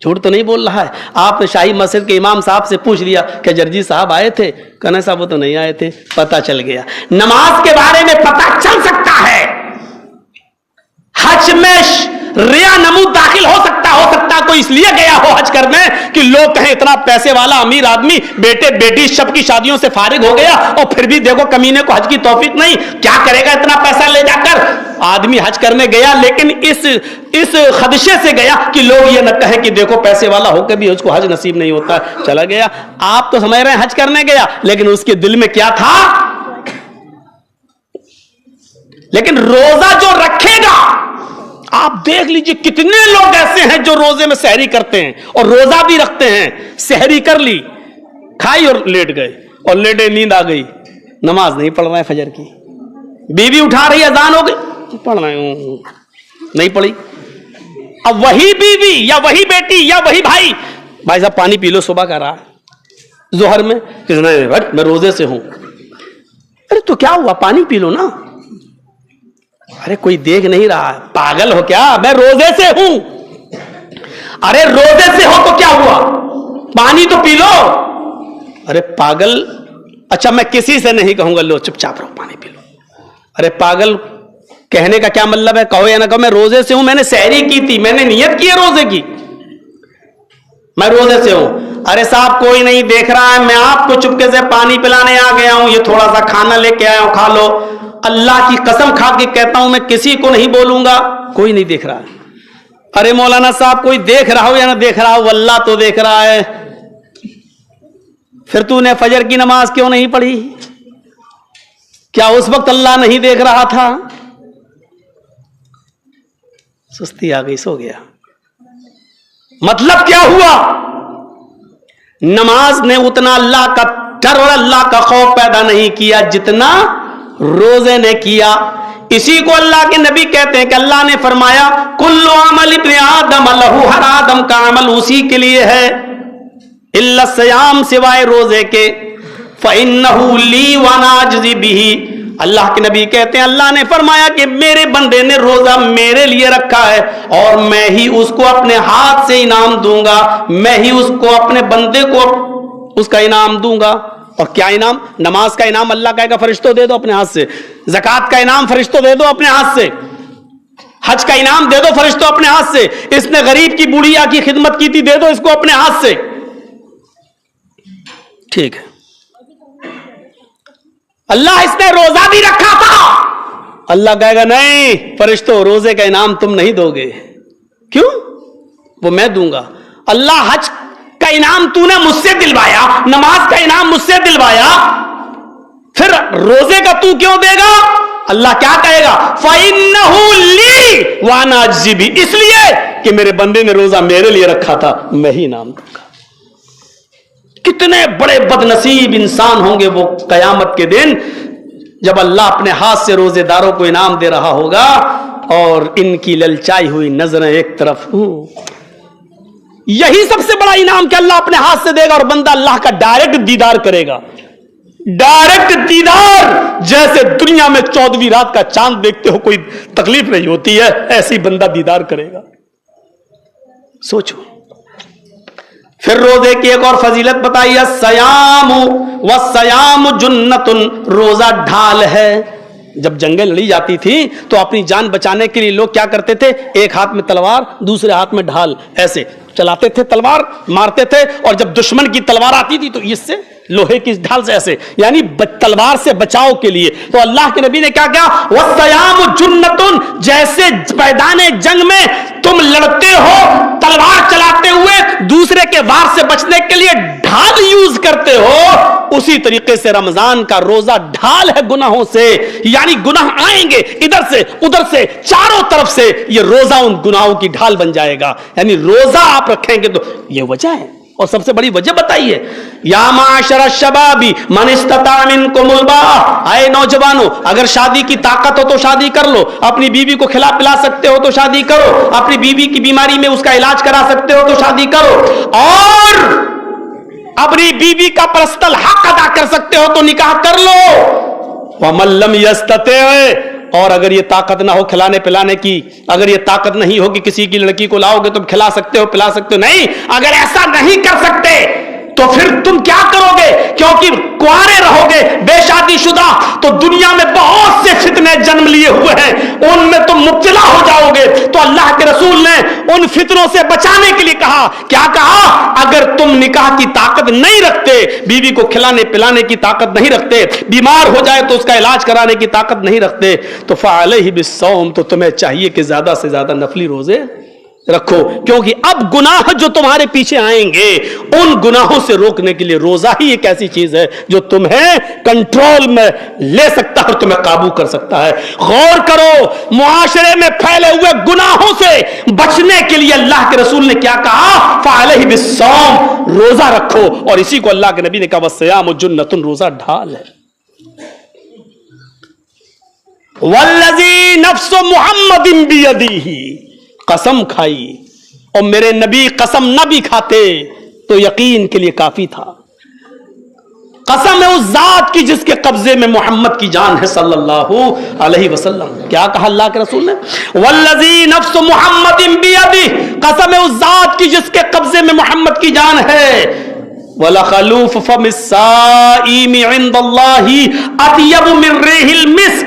جھوٹ تو نہیں بول رہا ہے. آپ نے شاہی مسجد کے امام صاحب سے پوچھ لیا کہ جرجی صاحب آئے تھے؟ کہنا صاحب وہ تو نہیں آئے تھے. پتہ چل گیا. نماز کے بارے میں پتہ چل سکتا ہے. حج میں ریا نمود داخل ہو سکتا کوئی اس لیے گیا ہو حج کرنے کہ لوگ کہیں اتنا پیسے والا امیر آدمی بیٹے بیٹی سب کی شادیوں سے فارغ ہو گیا اور پھر بھی دیکھو کمینے کو حج کی توفیق نہیں, کیا کرے گا اتنا پیسہ لے جا کر. آدمی حج کرنے گیا لیکن اس خدشے سے گیا کہ لوگ یہ نہ کہیں کہ دیکھو پیسے والا ہو کے بھی اس کو حج نصیب نہیں ہوتا, چلا گیا. آپ تو سمجھ رہے ہیں حج کرنے گیا لیکن اس کے دل میں کیا تھا. لیکن روزہ جو رکھے گا, آپ دیکھ لیجئے کتنے لوگ ایسے ہیں جو روزے میں سحری کرتے ہیں اور روزہ بھی رکھتے ہیں. سحری کر لی, کھائی اور لیٹ گئے, اور لیٹے نیند آ گئی, نماز نہیں پڑھ رہے ہیں فجر کی. بیوی اٹھا رہی, اذان ہو گئی, پڑھ رہے ہوں, نہیں پڑھی. اب وہی بیوی یا وہی بیٹی یا وہی بھائی صاحب پانی پی لو, صبح کا رہا ظہر میں, میں روزے سے ہوں. ارے تو کیا ہوا, پانی پی لو نا. ارے کوئی دیکھ نہیں رہا, پاگل ہو کیا, میں روزے سے ہوں. ارے روزے سے ہو تو کیا ہوا, پانی تو پی لو. ارے پاگل, اچھا میں کسی سے نہیں کہوں گا لو چپ چاپ رہو پانی پی لو. ارے پاگل کہنے کا کیا مطلب ہے, کہو یا نہ کہو میں روزے سے ہوں, میں نے سحری کی تھی, میں نے نیت کی ہے روزے کی, میں روزے سے ہوں. ارے صاحب کوئی نہیں دیکھ رہا ہے, میں آپ کو چپکے سے پانی پلانے آ گیا ہوں, یہ تھوڑا سا کھانا لے کے آیا ہوں, کھا لو. اللہ کی قسم کھا کے کہتا ہوں میں کسی کو نہیں بولوں گا, کوئی نہیں دیکھ رہا ہے. ارے مولانا صاحب کوئی دیکھ رہا ہو یا نہ دیکھ رہا ہو, اللہ تو دیکھ رہا ہے. پھر تو نے فجر کی نماز کیوں نہیں پڑھی؟ کیا اس وقت اللہ نہیں دیکھ رہا تھا؟ سستی آ گئی, سو گیا. مطلب کیا ہوا, نماز نے اتنا اللہ کا ڈر اور اللہ کا خوف پیدا نہیں کیا جتنا روزے نے کیا. اسی کو اللہ کے نبی کہتے ہیں کہ اللہ نے فرمایا کل عمل ابن آدم لہو, ہر آدم کا عمل اسی کے لیے ہے, الا الصیام, سوائے روزے کے. فَإِنَّهُ لِي وَأَنَا أَجْزِي بِهِ، اللہ کے نبی کہتے ہیں اللہ نے فرمایا کہ میرے بندے نے روزہ میرے لیے رکھا ہے اور میں ہی اس کو اپنے ہاتھ سے انعام دوں گا، میں ہی اس کو اپنے بندے کو اس کا انعام دوں گا۔ اور کیا انعام؟ نماز کا انعام اللہ کہے گا فرشتوں دے دو اپنے ہاتھ سے، زکوٰۃ کا انعام فرشتوں دے دو اپنے ہاتھ سے، حج کا انعام دے دو فرشتوں اپنے ہاتھ سے، اس نے غریب کی بڑھیا کی خدمت کی تھی دے دو اس کو اپنے ہاتھ سے۔ ٹھیک ہے، اللہ اس نے روزہ بھی رکھا تھا، اللہ کہے گا نہیں فرشتوں روزے کا انعام تم نہیں دو گے، کیوں؟ وہ میں دوں گا۔ اللہ حج کا انعام تو نے مجھ سے دلوایا، نماز کا انعام مجھ سے دلوایا، پھر روزے کا تو کیوں دے گا؟ اللہ کیا کہے گا؟ فَإِنَّهُ لِي وَأَنَا أَجْزِي بِهِ، اس لیے کہ میرے بندے نے روزہ میرے لیے رکھا تھا میں ہی انعام دوں گا۔ کتنے بڑے بد نصیب انسان ہوں گے وہ قیامت کے دن جب اللہ اپنے ہاتھ سے روزے داروں کو انعام دے رہا ہوگا اور ان کی للچائی ہوئی نظریں ایک طرف ہوں۔ یہی سب سے بڑا انعام کہ اللہ اپنے ہاتھ سے دے گا اور بندہ اللہ کا ڈائریکٹ دیدار کرے گا، ڈائریکٹ دیدار، جیسے دنیا میں 14ویں رات کا چاند دیکھتے ہو کوئی تکلیف نہیں ہوتی ہے، ایسی بندہ دیدار کرے گا۔ سوچو۔ پھر روزے کی ایک اور فضیلت بتائی ہے، الصیام والصیام جنۃ، روزہ ڈھال ہے۔ جب جنگیں لڑی جاتی تھی تو اپنی جان بچانے کے لیے لوگ کیا کرتے تھے؟ ایک ہاتھ میں تلوار دوسرے ہاتھ میں ڈھال، ایسے چلاتے تھے، تلوار مارتے تھے، اور جب دشمن کی تلوار آتی تھی تو اس سے لوہے کی ڈھال سے ایسے، یعنی تلوار سے بچاؤ کے لیے۔ تو اللہ کے نبی نے کیا کہا؟ والصیام جنۃ، جیسے میدان جنگ میں تم لڑتے ہو تلوار چلاتے ہوئے دوسرے کے وار سے بچنے کے لیے ڈھال یوز کرتے ہو، اسی طریقے سے رمضان کا روزہ ڈھال ہے گناہوں سے، یعنی گناہ آئیں گے ادھر سے ادھر سے چاروں طرف سے، یہ روزہ ان گناہوں کی ڈھال بن جائے گا۔ یعنی روزہ آپ رکھیں گے تو یہ وجہ ہے، اور سب سے بڑی وجہ بتائیے، یا معاشر الشباب من استطاع منکم الباء، اے نوجوانوں اگر شادی کی طاقت ہو تو شادی کر لو، اپنی بیوی کو کھلا پلا سکتے ہو تو شادی کرو، اپنی بیوی کی بیماری میں اس کا علاج کرا سکتے ہو تو شادی کرو، اور اپنی بیوی کا پرسنل حق ادا کر سکتے ہو تو نکاح کر لو۔ ومن لم یستطع، اور اگر یہ طاقت نہ ہو کھلانے پلانے کی، اگر یہ طاقت نہیں ہو کہ کسی کی لڑکی کو لاؤ گے تم کھلا سکتے ہو پلا سکتے ہو، نہیں، اگر ایسا نہیں کر سکتے تو پھر تم کیا کرو گے؟ کیونکہ کنوارے رہو گے بے شادی شدہ تو دنیا میں بہت سے فتنے جنم لیے ہوئے ہیں، ان میں تم مبتلا ہو جاؤ گے۔ تو اللہ کے رسول نے ان فتنوں سے بچانے کے لیے کہا، کیا کہا؟ اگر تم نکاح کی طاقت نہیں رکھتے، بیوی کو کھلانے پلانے کی طاقت نہیں رکھتے، بیمار ہو جائے تو اس کا علاج کرانے کی طاقت نہیں رکھتے، تو فعلیہ بالصوم، تو تمہیں چاہیے کہ زیادہ سے زیادہ نفلی روزے رکھو، کیونکہ اب گناہ جو تمہارے پیچھے آئیں گے ان گناہوں سے روکنے کے لیے روزہ ہی ایک ایسی چیز ہے جو تمہیں کنٹرول میں لے سکتا ہے اور تمہیں قابو کر سکتا ہے۔ غور کرو، معاشرے میں پھیلے ہوئے گناہوں سے بچنے کے لیے اللہ کے رسول نے کیا کہا؟ فعلیہ بالصوم، روزہ رکھو، اور اسی کو اللہ کے نبی نے کہا والصیام جنۃ، روزہ ڈھال ہے۔ والذی نفس محمد بیدہ، قسم کھائی، اور میرے نبی قسم نہ بھی کھاتے تو یقین کے لیے کافی تھا۔ قسم ہے اس ذات کی جس کے قبضے میں محمد کی جان ہے صلی اللہ علیہ وسلم۔ کیا کہا اللہ کے رسول نے؟ والذی نفس محمد بیدہ، قسم ہے اس ذات کی جس کے قبضے میں محمد کی جان ہے، وَلَخَلُوفُ فَمِ الصَّائِمِ عِندَ اللَّهِ أَطْيَبُ مِن رِّيحِ الْمِسْكِ،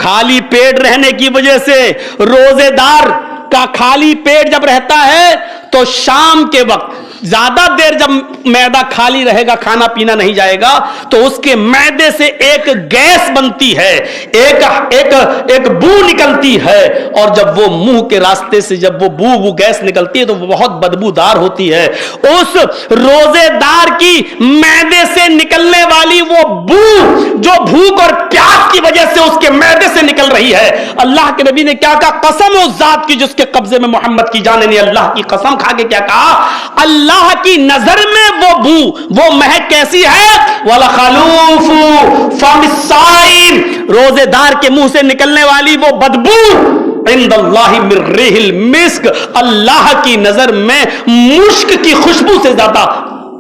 خالی پیٹ رہنے کی وجہ سے روزے دار کا خالی پیٹ جب رہتا ہے تو شام کے وقت زیادہ دیر جب معدہ خالی رہے گا، کھانا پینا نہیں جائے گا، تو اس کے معدے سے ایک گیس بنتی ہے، ایک بو نکلتی ہے، اور جب وہ منہ کے راستے سے جب وہ گیس نکلتی ہے تو وہ بہت بدبودار ہوتی ہے۔ اس روزے دار کی معدے سے نکلنے والی وہ بو جو بھوک اور پیاس کی وجہ سے اس کے معدے سے نکل رہی ہے، اللہ کے نبی نے کیا کہا؟ قسم اس ذات کی جس کے قبضے میں محمد کی جان نے، اللہ کی قسم کھا کے کیا کہا؟ اللہ کی نظر میں وہ بو، وہ مہک کیسی ہے؟ وَلَخَلُوفُ فَمِ الصَّائِمِ، روزے دار کے منہ سے نکلنے والی وہ بدبو عند اللہ من ریح المسک، اللہ کی نظر میں مشک کی خوشبو سے زیادہ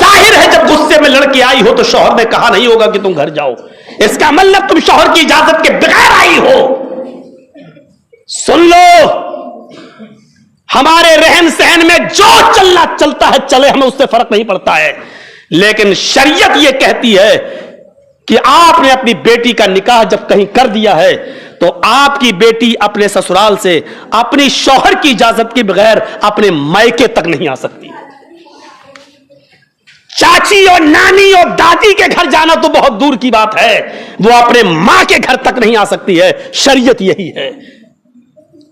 ظاہر ہے جب غصے میں لڑکی آئی ہو تو شوہر نے کہا نہیں ہوگا کہ تم گھر جاؤ، اس کا مطلب تم شوہر کی اجازت کے بغیر آئی ہو۔ سن لو، ہمارے رہن سہن میں جو چلتا ہے چلے، ہمیں اس سے فرق نہیں پڑتا ہے، لیکن شریعت یہ کہتی ہے کہ آپ نے اپنی بیٹی کا نکاح جب کہیں کر دیا ہے تو آپ کی بیٹی اپنے سسرال سے اپنی شوہر کی اجازت کے بغیر اپنے مائکے تک نہیں آ سکتی۔ چاچی اور نانی اور دادی کے گھر جانا تو بہت دور کی بات ہے، وہ اپنے ماں کے گھر تک نہیں آ سکتی ہے۔ شریعت یہی ہے،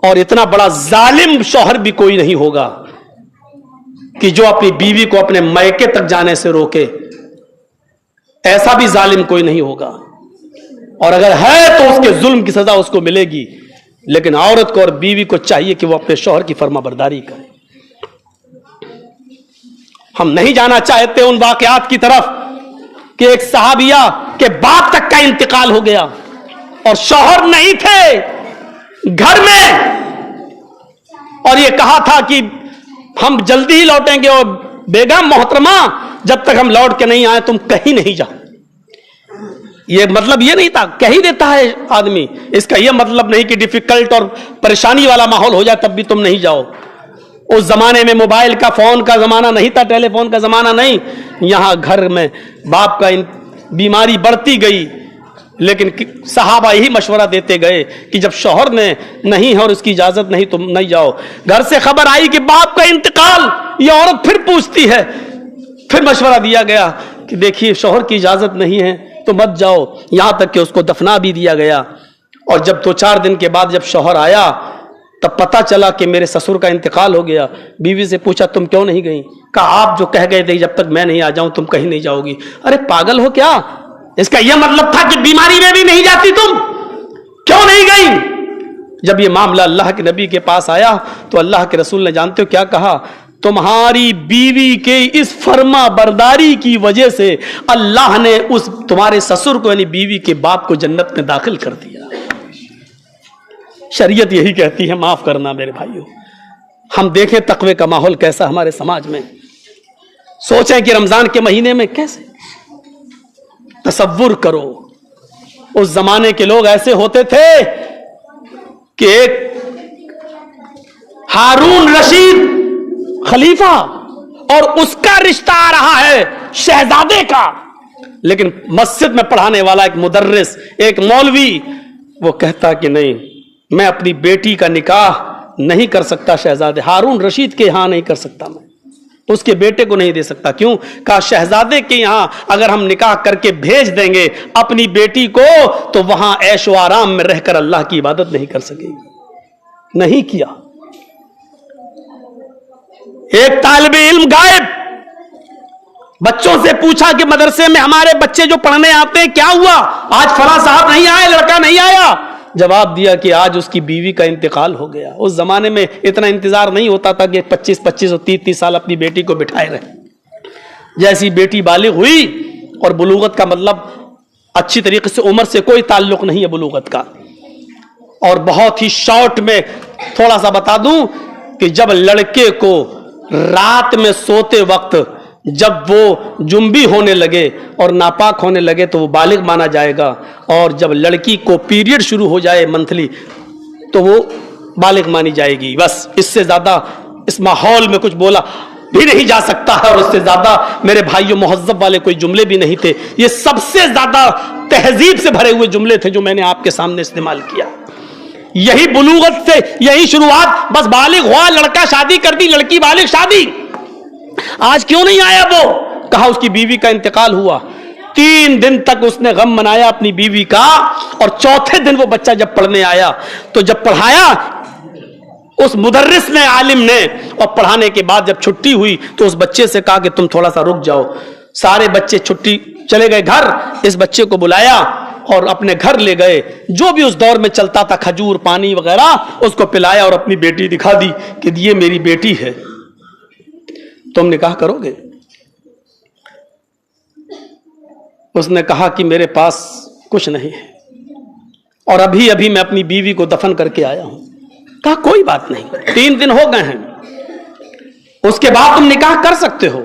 اور اتنا بڑا ظالم شوہر بھی کوئی نہیں ہوگا کہ جو اپنی بیوی کو اپنے مائکے تک جانے سے روکے، ایسا بھی ظالم کوئی نہیں ہوگا، اور اگر ہے تو اس کے ظلم کی سزا اس کو ملے گی، لیکن عورت کو اور بیوی کو چاہیے کہ وہ اپنے شوہر کی فرما برداری کرے۔ ہم نہیں جانا چاہتے ان واقعات کی طرف کہ ایک صحابیہ کے باپ تک کا انتقال ہو گیا اور شوہر نہیں تھے گھر میں، اور یہ کہا تھا کہ ہم جلدی ہی لوٹیں گے، اور بیگم محترمہ جب تک ہم لوٹ کے نہیں آئے تم کہیں نہیں جاؤ۔ یہ مطلب یہ نہیں تھا، کہہ ہی دیتا ہے آدمی، اس کا یہ مطلب نہیں کہ ڈیفیکلٹ اور پریشانی والا ماحول ہو جائے تب بھی تم نہیں جاؤ۔ اس زمانے میں موبائل کا، فون کا زمانہ نہیں تھا، ٹیلی فون کا زمانہ نہیں، یہاں گھر میں باپ کا بیماری بڑھتی گئی، لیکن صحابہ یہی مشورہ دیتے گئے کہ جب شوہر نے نہیں ہے اور اس کی اجازت نہیں تم نہیں جاؤ۔ گھر سے خبر آئی کہ باپ کا انتقال، یہ عورت پھر پوچھتی ہے، پھر مشورہ دیا گیا کہ دیکھیے شوہر کی اجازت نہیں ہے تو مت جاؤ، یہاں تک کہ اس کو دفنا بھی دیا گیا۔ اور جب 2-4 دن کے بعد جب شوہر آیا تب پتا چلا کہ میرے سسر کا انتقال ہو گیا۔ بیوی سے پوچھا تم کیوں نہیں گئی؟ کہا آپ جو کہہ گئے تھے جب تک میں نہیں آ جاؤں تم کہیں نہیں جاؤ گی۔ ارے پاگل ہو کیا؟ اس کا یہ مطلب تھا کہ بیماری میں بھی نہیں جاتی تم، کیوں نہیں گئی؟ جب یہ معاملہ اللہ کے نبی کے پاس آیا تو اللہ کے رسول نے جانتے ہو کیا کہا؟ تمہاری بیوی کے اس فرما برداری کی وجہ سے اللہ نے اس تمہارے سسر کو یعنی بیوی کے باپ کو جنت میں داخل کر دیا۔ شریعت یہی کہتی ہے، معاف کرنا میرے بھائیوں۔ ہم دیکھیں تقوی کا ماحول کیسا ہمارے سماج میں، سوچیں کہ رمضان کے مہینے میں کیسے، تصور کرو اس زمانے کے لوگ ایسے ہوتے تھے کہ ایک ہارون رشید خلیفہ اور اس کا رشتہ آ رہا ہے شہزادے کا، لیکن مسجد میں پڑھانے والا ایک مدرس، ایک مولوی، وہ کہتا کہ نہیں میں اپنی بیٹی کا نکاح نہیں کر سکتا، شہزادے ہارون رشید کے یہاں نہیں کر سکتا، میں اس کے بیٹے کو نہیں دے سکتا۔ کیوں؟ کہا شہزادے کے یہاں اگر ہم نکاح کر کے بھیج دیں گے اپنی بیٹی کو تو وہاں عیش و آرام میں رہ کر اللہ کی عبادت نہیں کر سکے گی۔ نہیں کیا۔ ایک طالب علم غائب، بچوں سے پوچھا کہ مدرسے میں ہمارے بچے جو پڑھنے آتے ہیں کیا ہوا؟ آج فلاں صاحب نہیں آئے، لڑکا نہیں آیا۔ جواب دیا کہ آج اس کی بیوی کا انتقال ہو گیا۔ اس زمانے میں اتنا انتظار نہیں ہوتا تھا کہ 25 اور 30 سال اپنی بیٹی کو بٹھائے رہے۔ جیسی بیٹی بالغ ہوئی، اور بلوغت کا مطلب اچھی طریقے سے عمر سے کوئی تعلق نہیں ہے بلوغت کا، اور بہت ہی شارٹ میں تھوڑا سا بتا دوں کہ جب لڑکے کو رات میں سوتے وقت جب وہ جنبی ہونے لگے اور ناپاک ہونے لگے تو وہ بالغ مانا جائے گا، اور جب لڑکی کو پیریڈ شروع ہو جائے منتھلی تو وہ بالغ مانی جائے گی۔ بس اس سے زیادہ اس ماحول میں کچھ بولا بھی نہیں جا سکتا ہے، اور اس سے زیادہ میرے بھائیوں مہذب والے کوئی جملے بھی نہیں تھے۔ یہ سب سے زیادہ تہذیب سے بھرے ہوئے جملے تھے جو میں نے آپ کے سامنے استعمال کیا۔ یہی بلوغت سے، یہی شروعات، بس بالغ ہوا لڑکا شادی کر دی، لڑکی بالغ شادی۔ آج کیوں نہیں آیا وہ؟ کہا اس کی بیوی کا انتقال ہوا۔ 3 دن تک اس نے غم منایا اپنی بیوی کا، اور چوتھے دن وہ بچہ جب پڑھنے آیا تو جب پڑھایا اس مدرس نے، عالم نے، اور پڑھانے کے بعد جب چھٹی ہوئی تو اس بچے سے کہا کہ تم تھوڑا سا رک جاؤ۔ سارے بچے چھٹی چلے گئے گھر، اس بچے کو بلایا اور اپنے گھر لے گئے، جو بھی اس دور میں چلتا تھا کھجور پانی وغیرہ اس کو پلایا، اور اپنی بیٹی دکھا دی کہ یہ میری بیٹی ہے، تم نکاح کرو گے؟ اس نے کہا کہ میرے پاس کچھ نہیں ہے، اور ابھی ابھی میں اپنی بیوی کو دفن کر کے آیا ہوں۔ کہا کوئی بات نہیں، 3 دن ہو گئے ہیں، اس کے بعد تم نکاح کر سکتے ہو۔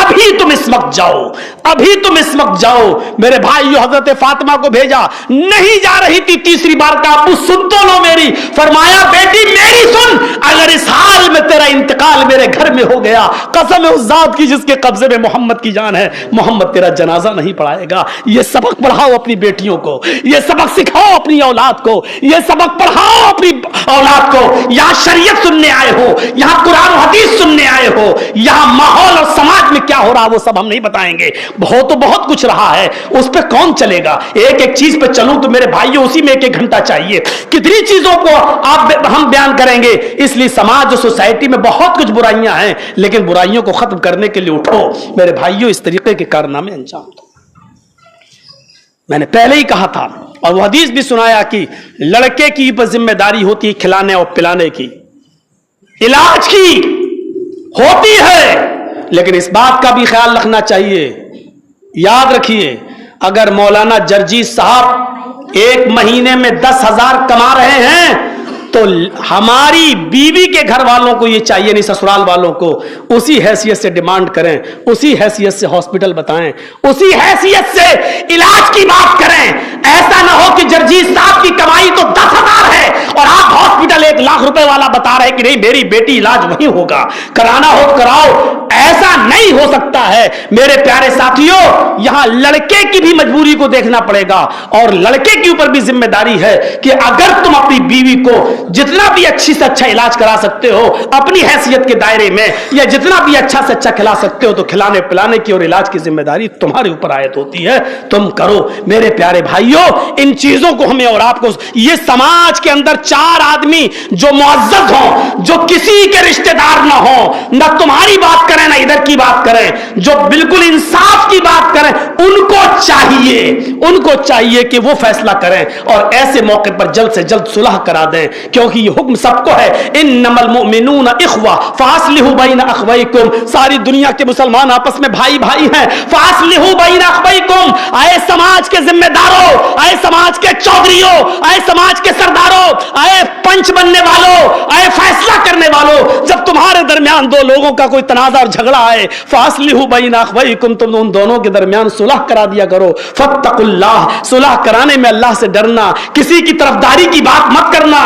ابھی تم اس وقت جاؤ, ابھی تم اس وقت جاؤ. میرے بھائیو, حضرت فاطمہ کو بھیجا, نہیں جا رہی تھی, تیسری بار کہا ابو سن تو لو میری. فرمایا بیٹی میری سن, اگر اس حال میں تیرا انتقال میرے گھر میں ہو گیا, قسم ہے اس ذات کی جس کے قبضے میں محمد کی جان ہے, محمد تیرا جنازہ نہیں پڑھائے گا. یہ سبق پڑھاؤ اپنی بیٹیوں کو, یہ سبق سکھاؤ اپنی اولاد کو, یہ سبق پڑھاؤ اپنی اولاد کو. یہاں شریعت سننے آئے ہو, یہاں قرآن و حدیث سننے آئے ہو, یہاں ماحول اور سماج میں کیا ہو رہا وہ سب ہم نہیں بتائیں گے. بہت کچھ رہا ہے, اس پہ کون چلے گا؟ ایک ایک چیز پہ چلوں تو میرے بھائیوں اسی میں ایک ایک گھنٹہ چاہیے. کتنی چیزوں کو ہم بیان کریں گے. اس لیے سماج اور سوسائٹی میں بہت کچھ برائیاں ہیں, لیکن برائیوں کو ختم کرنے کے لیے اٹھو میرے بھائیوں, اس طریقے کے کارنامے انجام دو. میں نے پہلے ہی کہا تھا اور وہ حدیث بھی سنایا کہ لڑکے کی ذمہ داری ہوتی ہے کھلانے اور پلانے کی, علاج کی ہوتی ہے, لیکن اس بات کا بھی خیال رکھنا چاہیے. یاد رکھیے, اگر مولانا جرجیت صاحب ایک مہینے میں 10,000 کما رہے ہیں تو ہماری بیوی کے گھر والوں کو یہ چاہیے نہیں, سسرال والوں کو اسی حیثیت سے ڈیمانڈ کریں, اسی حیثیت سے ہاسپٹل بتائیں, اسی حیثیت سے علاج کی بات کریں. ایسا نہ ہو کہ جرجیت صاحب کی کمائی تو 10,000 ہے اور آپ ہاسپٹل 1 لاکھ روپے والا بتا رہے کہ نہیں میری بیٹی علاج وہیں ہوگا, کرانا ہو کراؤ. ایسا نہیں ہو سکتا ہے میرے پیارے ساتھیوں. یہاں لڑکے کی بھی مجبوری کو دیکھنا پڑے گا اور لڑکے کے اوپر بھی ذمہ داری ہے کہ اگر تم اپنی بیوی کو جتنا بھی اچھی سے اچھا علاج کرا سکتے ہو اپنی حیثیت کے دائرے میں, یا جتنا بھی اچھا سے اچھا کھلا سکتے ہو, تو کھلانے پلانے کی اور علاج کی ذمہ داری تمہارے اوپر عائد ہوتی ہے, تم کرو. میرے پیارے بھائیوں, ان چیزوں کو ہمیں اور آپ کو, یہ سماج کے اندر 4 آدمی جو معزز ہوں, جو کسی کے رشتہ دار نہ ہوں, نہ تمہاری بات کریں نہ ادھر کی بات کریں, جو بالکل انصاف کی بات کریں, ان کو چاہیے کہ وہ فیصلہ کریں اور ایسے موقع پر جلد سے جلد صلح کرا دیں, کیونکہ یہ حکم سب کو ہے. انما المؤمنون اخوہ فاصلحوا بین اخویکم, ساری دنیا کے مسلمان آپس میں بھائی بھائی ہیں. فاصلحوا بین اخویکم, آئے سماج کے ذمہ داروں, آئے سماج کے چودھریوں, آئے سماج کے سرداروں, آئے پنچ بننے والوں, آئے فیصلہ کرنے والوں, جب تمہارے درمیان 2 لوگوں کا کوئی تنازع اور جھگڑا آئے, فاصلحوا بین اخویکم, تم ان دونوں کے درمیان صلح کرا دیا کرو. فاتقوا اللہ, صلح کرانے میں اللہ سے ڈرنا, کسی کی طرفداری کی بات مت کرنا.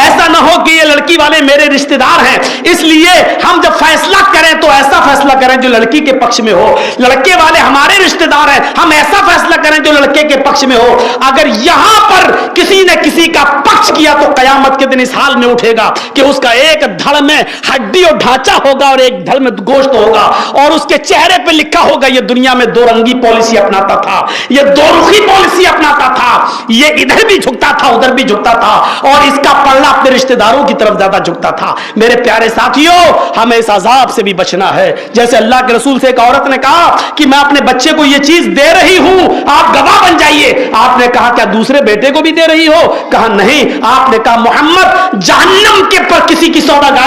ایسا نہ ہو کہ یہ لڑکی والے میرے رشتہ دار ہیں, اس لیے ہم جب فیصلہ کریں تو ایسا فیصلہ کریں جو لڑکی کے پکش میں ہو. لڑکے والے ہمارے رشتہ دار ہیں, ہم ایسا فیصلہ کریں جو لڑکے کے پکش میں ہو. اگر یہاں پر کسی نے کسی کا پکش کیا تو قیامت کے دن اس حال میں اٹھے گا کہ اس کا ایک دھڑ میں ہڈی اور ڈھانچہ ہوگا اور ایک دھڑ میں گوشت ہوگا, اور اس کے چہرے پہ لکھا ہوگا یہ دنیا میں 2 رنگی پالیسی اپناتا تھا, یہ 2 رخی پالیسی اپناتا تھا, یہ ادھر بھی جھکتا تھا ادھر بھی جھکتا تھا, اور اس کا پلڑا اپنے رشتہ داروں کی طرف زیادہ جھکتا تھا. میرے پیارے ساتھیوں, ہمیں اس عذاب سے بھی بچنا ہے. جیسے اللہ کے رسول سے ایک عورت نے کہا کہ میں اپنے بچے کو یہ چیز دے رہی ہوں, آپ گواہ بن جائیے. آپ نے کہا کیا دوسرے بیٹے کو بھی دے رہی ہو؟ کہا نہیں. آپ نے کہا محمد جہنم کے پر کسی کی سودا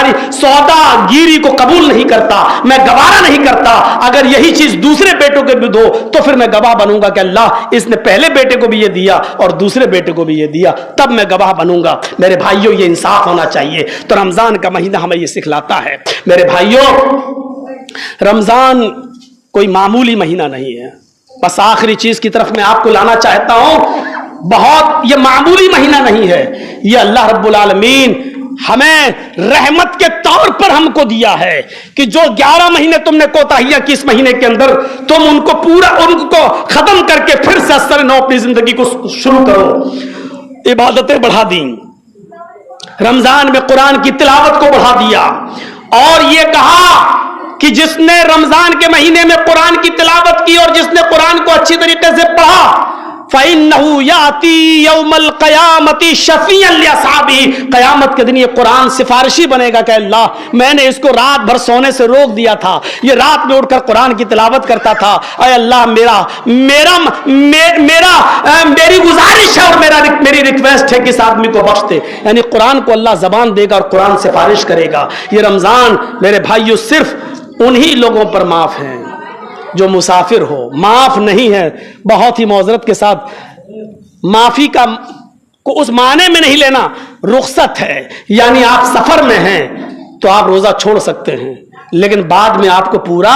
گیری کو قبول نہیں کرتا, میں گوارا نہیں کرتا. اگر یہی چیز دوسرے بیٹوں کو بھی دو تو پھر میں گواہ بنوں گا کہ اللہ اس نے پہلے بیٹے کو بھی یہ دیا اور دوسرے بیٹے کو بھی یہ دیا, تب میں گواہ بنوں گا. میرے بھائیوں, یہ انصاف ہونا چاہیے. تو رمضان کا مہینہ ہمیں یہ سکھلاتا ہے. میرے بھائیوں, رمضان کوئی معمولی مہینہ نہیں ہے. بس آخری چیز کی طرف میں آپ کو لانا چاہتا ہوں, بہت یہ معمولی مہینہ نہیں ہے. یہ اللہ رب العالمین ہمیں رحمت کے طور پر ہم کو دیا ہے کہ جو 11 مہینے تم نے کوتاہیاں کی اس مہینے کے اندر, تم ان کو ختم کر کے پھر سے اثر نو اپنی زندگی کو شروع کرو, عبادتیں بڑھا دیں. رمضان میں قرآن کی تلاوت کو بڑھا دیا اور یہ کہا کہ جس نے رمضان کے مہینے میں قرآن کی تلاوت کی اور جس نے قرآن کو اچھی طریقے سے پڑھا, فَإِنَّهُ يَأْتِي يَوْمَ الْقِيَامَةِ شَفِيعًا لِأَصْحَابِهِ, قیامت کے دن یہ قرآن سفارشی بنے گا کہ اللہ میں نے اس کو رات بھر سونے سے روک دیا تھا, یہ رات میں اٹھ کر قرآن کی تلاوت کرتا تھا. اے اللہ میری گزارش ہے اور میری ریکویسٹ ہے کہ اس آدمی کو بخش دے. یعنی قرآن کو اللہ زبان دے گا اور قرآن سفارش کرے گا. یہ رمضان میرے بھائیوں صرف انہی لوگوں پر معاف ہیں جو مسافر ہو. معاف نہیں ہے, بہت ہی معذرت کے ساتھ, معافی کا کو اس معنی میں نہیں لینا, رخصت ہے. یعنی آپ سفر میں ہیں تو آپ روزہ چھوڑ سکتے ہیں, لیکن بعد میں آپ کو پورا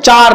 4,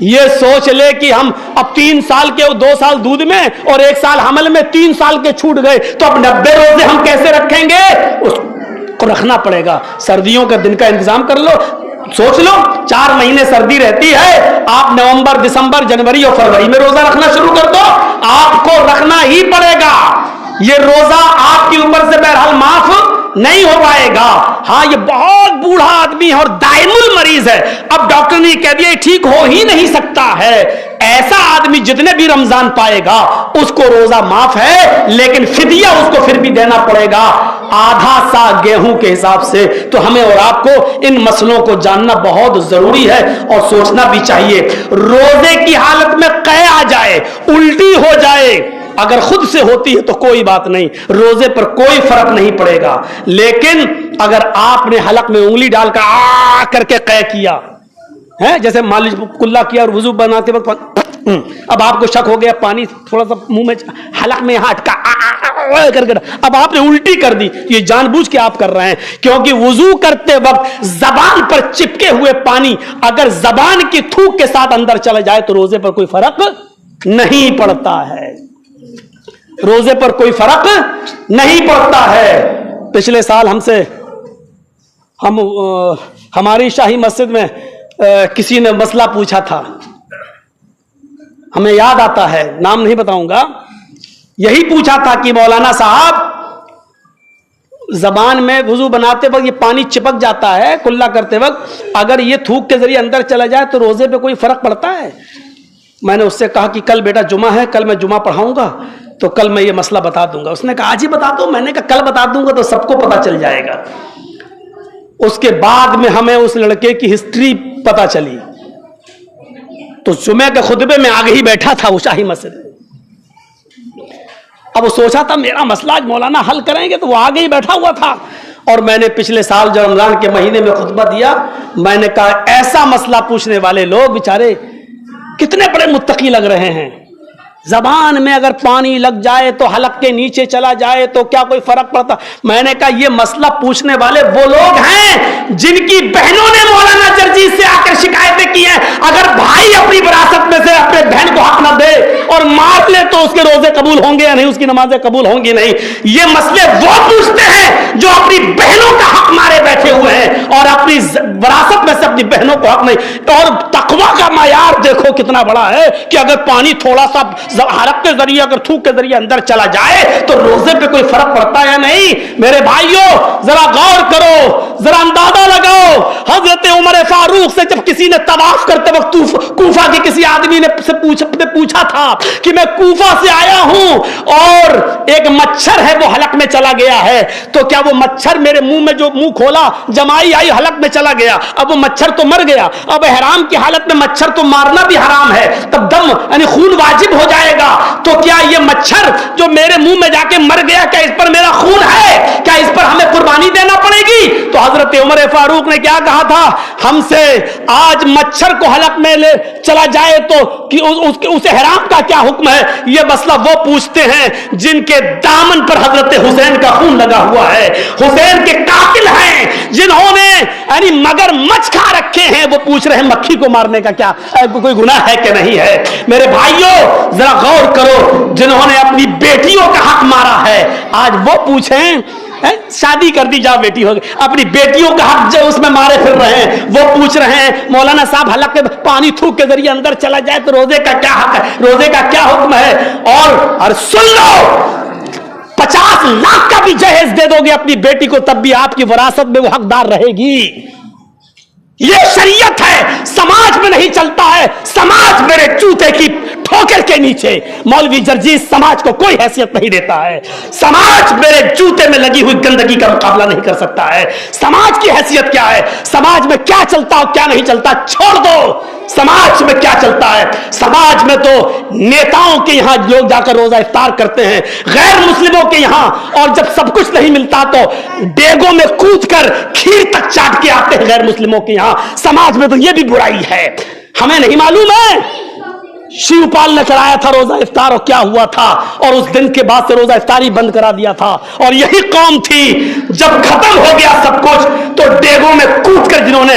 یہ سوچ لے کہ ہم اب 3 سال کے 2 سال دودھ میں اور 1 سال حمل میں 3 سال کے چھوٹ گئے تو اب 90 روزے ہم کیسے رکھیں گے؟ اس کو رکھنا پڑے گا. سردیوں کا دن کا انتظام کر لو. سوچ لو 4 مہینے سردی رہتی ہے, آپ نومبر دسمبر جنوری اور فروری میں روزہ رکھنا شروع کر دو, آپ کو رکھنا ہی پڑے گا. یہ روزہ آپ کے اوپر سے بہرحال معاف نہیں ہو پائے گا. ہاں یہ بہت بوڑھا آدمی ہے اور دائم المریض ہے, اب ڈاکٹر نے کہہ دیا ٹھیک ہو ہی نہیں سکتا ہے, ایسا آدمی جتنے بھی رمضان پائے گا اس کو روزہ معاف ہے, لیکن فدیہ اس کو پھر بھی دینا پڑے گا آدھا سا گیہوں کے حساب سے. تو ہمیں اور آپ کو ان مسئلوں کو جاننا بہت ضروری ہے اور سوچنا بھی چاہیے. روزے کی حالت میں قے آ جائے, الٹی ہو جائے, اگر خود سے ہوتی ہے تو کوئی بات نہیں, روزے پر کوئی فرق نہیں پڑے گا. لیکن اگر آپ نے حلق میں انگلی ڈال کر آ کر کے قے کیا ہے, جیسے مان لیجیے کلا کیا اور وضو بناتے وقت اب آپ کو شک ہو گیا پانی تھوڑا سا منہ میں حلق میں یہاں اٹکا کر کے, اب آپ نے الٹی کر دی, یہ جان بوجھ کے آپ کر رہے ہیں, کیونکہ وضو کرتے وقت زبان پر چپکے ہوئے پانی اگر زبان کی تھوک کے ساتھ اندر چلا جائے تو روزے پر کوئی فرق نہیں پڑتا ہے. روزے پر کوئی فرق نہیں پڑتا ہے. پچھلے سال ہماری شاہی مسجد میں کسی نے مسئلہ پوچھا تھا, ہمیں یاد آتا ہے, نام نہیں بتاؤں گا. یہی پوچھا تھا کہ مولانا صاحب زبان میں وضو بناتے وقت یہ پانی چپک جاتا ہے کلا کرتے وقت, اگر یہ تھوک کے ذریعے اندر چلا جائے تو روزے پہ کوئی فرق پڑتا ہے؟ میں نے اس سے کہا کہ کل بیٹا جمعہ ہے, کل میں جمعہ پڑھاؤں گا تو کل میں یہ مسئلہ بتا دوں گا. اس نے کہا آج ہی بتا دو. میں نے کہا کل بتا دوں گا تو سب کو پتا چل جائے گا. اس کے بعد میں ہمیں اس لڑکے کی ہسٹری پتا چلی تو جمعے کے خطبے میں آگے ہی بیٹھا تھا وہ شاہی مسجد میں. اب وہ سوچا تھا میرا مسئلہ آج مولانا حل کریں گے, تو وہ آگے ہی بیٹھا ہوا تھا. اور میں نے پچھلے سال جو رمضان کے مہینے میں خطبہ دیا, میں نے کہا ایسا مسئلہ پوچھنے والے لوگ بیچارے کتنے بڑے متقی لگ رہے ہیں. زبان میں اگر پانی لگ جائے تو حلق کے نیچے چلا جائے تو کیا کوئی فرق پڑتا؟ میں نے کہا یہ مسئلہ پوچھنے والے وہ لوگ ہیں جن کی بہنوں نے مولانا جرجیت سے آ کر شکایتیں کی ہیں. اگر بھائی اپنی وراثت میں سے اپنے بہن کو حق نہ دے اور مار لے تو اس کے روزے قبول ہوں گے یا نہیں, اس کی نمازیں قبول ہوں گی نہیں. یہ مسئلے وہ پوچھتے ہیں جو اپنی بہنوں کا حق مارے بیٹھے ہوئے ہیں اور اپنی وراثت میں سے اپنی بہنوں کو حق نہیں. اور تقویٰ کا معیار دیکھو کتنا بڑا ہے کہ اگر پانی تھوڑا سا حلق کے ذریعے اگر تھوک کے ذریعے اندر چلا جائے تو روزے پہ کوئی فرق پڑتا ہے یا نہیں؟ میرے بھائیوں ذرا غور کرو, ذرا اندازہ لگاؤ. حضرت عمر فاروق سے جب کسی نے طواف کرتے وقت کوفہ کے کسی آدمی نے پوچھا تھا کہ میں کوفہ سے آیا ہوں اور ایک مچھر ہے وہ حلق میں چلا گیا ہے, تو کیا وہ مچھر میرے منہ میں جو منہ کھولا جمائی آئی حلق میں چلا گیا, اب وہ مچھر تو مر گیا, اب احرام کی حالت میں مچھر تو مارنا بھی حرام ہے, تب دم یعنی خون واجب ہو جائے گا, تو کیا یہ مچھر جو میرے منہ میں جا کے مر گیا کیا اس پر میرا خون ہے؟ کیا اس پر ہمیں قربانی دینا پڑے گی؟ تو حضرت عمر فاروق نے کیا کہا تھا, ہم سے آج مچھر کو حلق میں لے چلا جائے تو اس احرام کا کیا حکم ہے؟ یہ مسئلہ وہ پوچھتے ہیں جن کے دامن پر حضرت حسین کا خون لگا ہوا ہے, حسین کے قاتل ہیں, جنہوں نے یعنی مگر مچھ کھا رکھے ہیں, وہ پوچھ رہے ہیں مکھی کو مارنے کا کیا کوئی گناہ ہے کہ نہیں ہے؟ میرے بھائیوں ذرا غور کرو, جنہوں نے اپنی بیٹیوں کا حق مارا ہے آج وہ پوچھیں, شادی کر دی جاؤ بیٹی ہو گئی, اپنی بیٹیوں کا حق جو اس میں مارے پھر رہے ہیں, وہ پوچھ رہے ہیں مولانا صاحب حلق کے پانی تھوک کے ذریعے اندر چلا جائے تو روزے کا کیا حق ہے, روزے کا کیا حکم ہے؟ اور سن لو 50 لاکھ کا بھی جہیز دے دو گے اپنی بیٹی کو تب بھی آپ کی وراثت میں وہ حقدار رہے گی. یہ شریعت ہے, سماج میں نہیں چلتا ہے. سماج میرے جوتے کی ٹھوکر کے نیچے, مولوی جرجیت سماج کو کوئی حیثیت نہیں دیتا ہے. سماج میرے جوتے میں لگی ہوئی گندگی کا مقابلہ نہیں کر سکتا ہے. سماج کی حیثیت کیا ہے؟ سماج میں کیا چلتا اور کیا نہیں چلتا چھوڑ دو. سماج میں کیا چلتا ہے؟ سماج میں تو نیتاؤں کے یہاں لوگ جا کر روزہ افطار کرتے ہیں, غیر مسلموں کے یہاں, اور جب سب کچھ نہیں ملتا تو ڈیگوں میں کود کر کھیر تک چاٹ کے آتے ہیں غیر مسلموں کے یہاں. سماج میں تو یہ بھی برائی ہے. ہمیں نہیں معلوم ہے شیو پال نے کرایا تھا روزہ افطار اور کیا ہوا تھا, اور اس دن کے بعد سے روزہ افطاری بند کرا دیا تھا. اور یہی قوم تھی جب ختم ہو گیا سب کچھ تو ڈیگوں میں کود کر جنہوں نے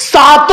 7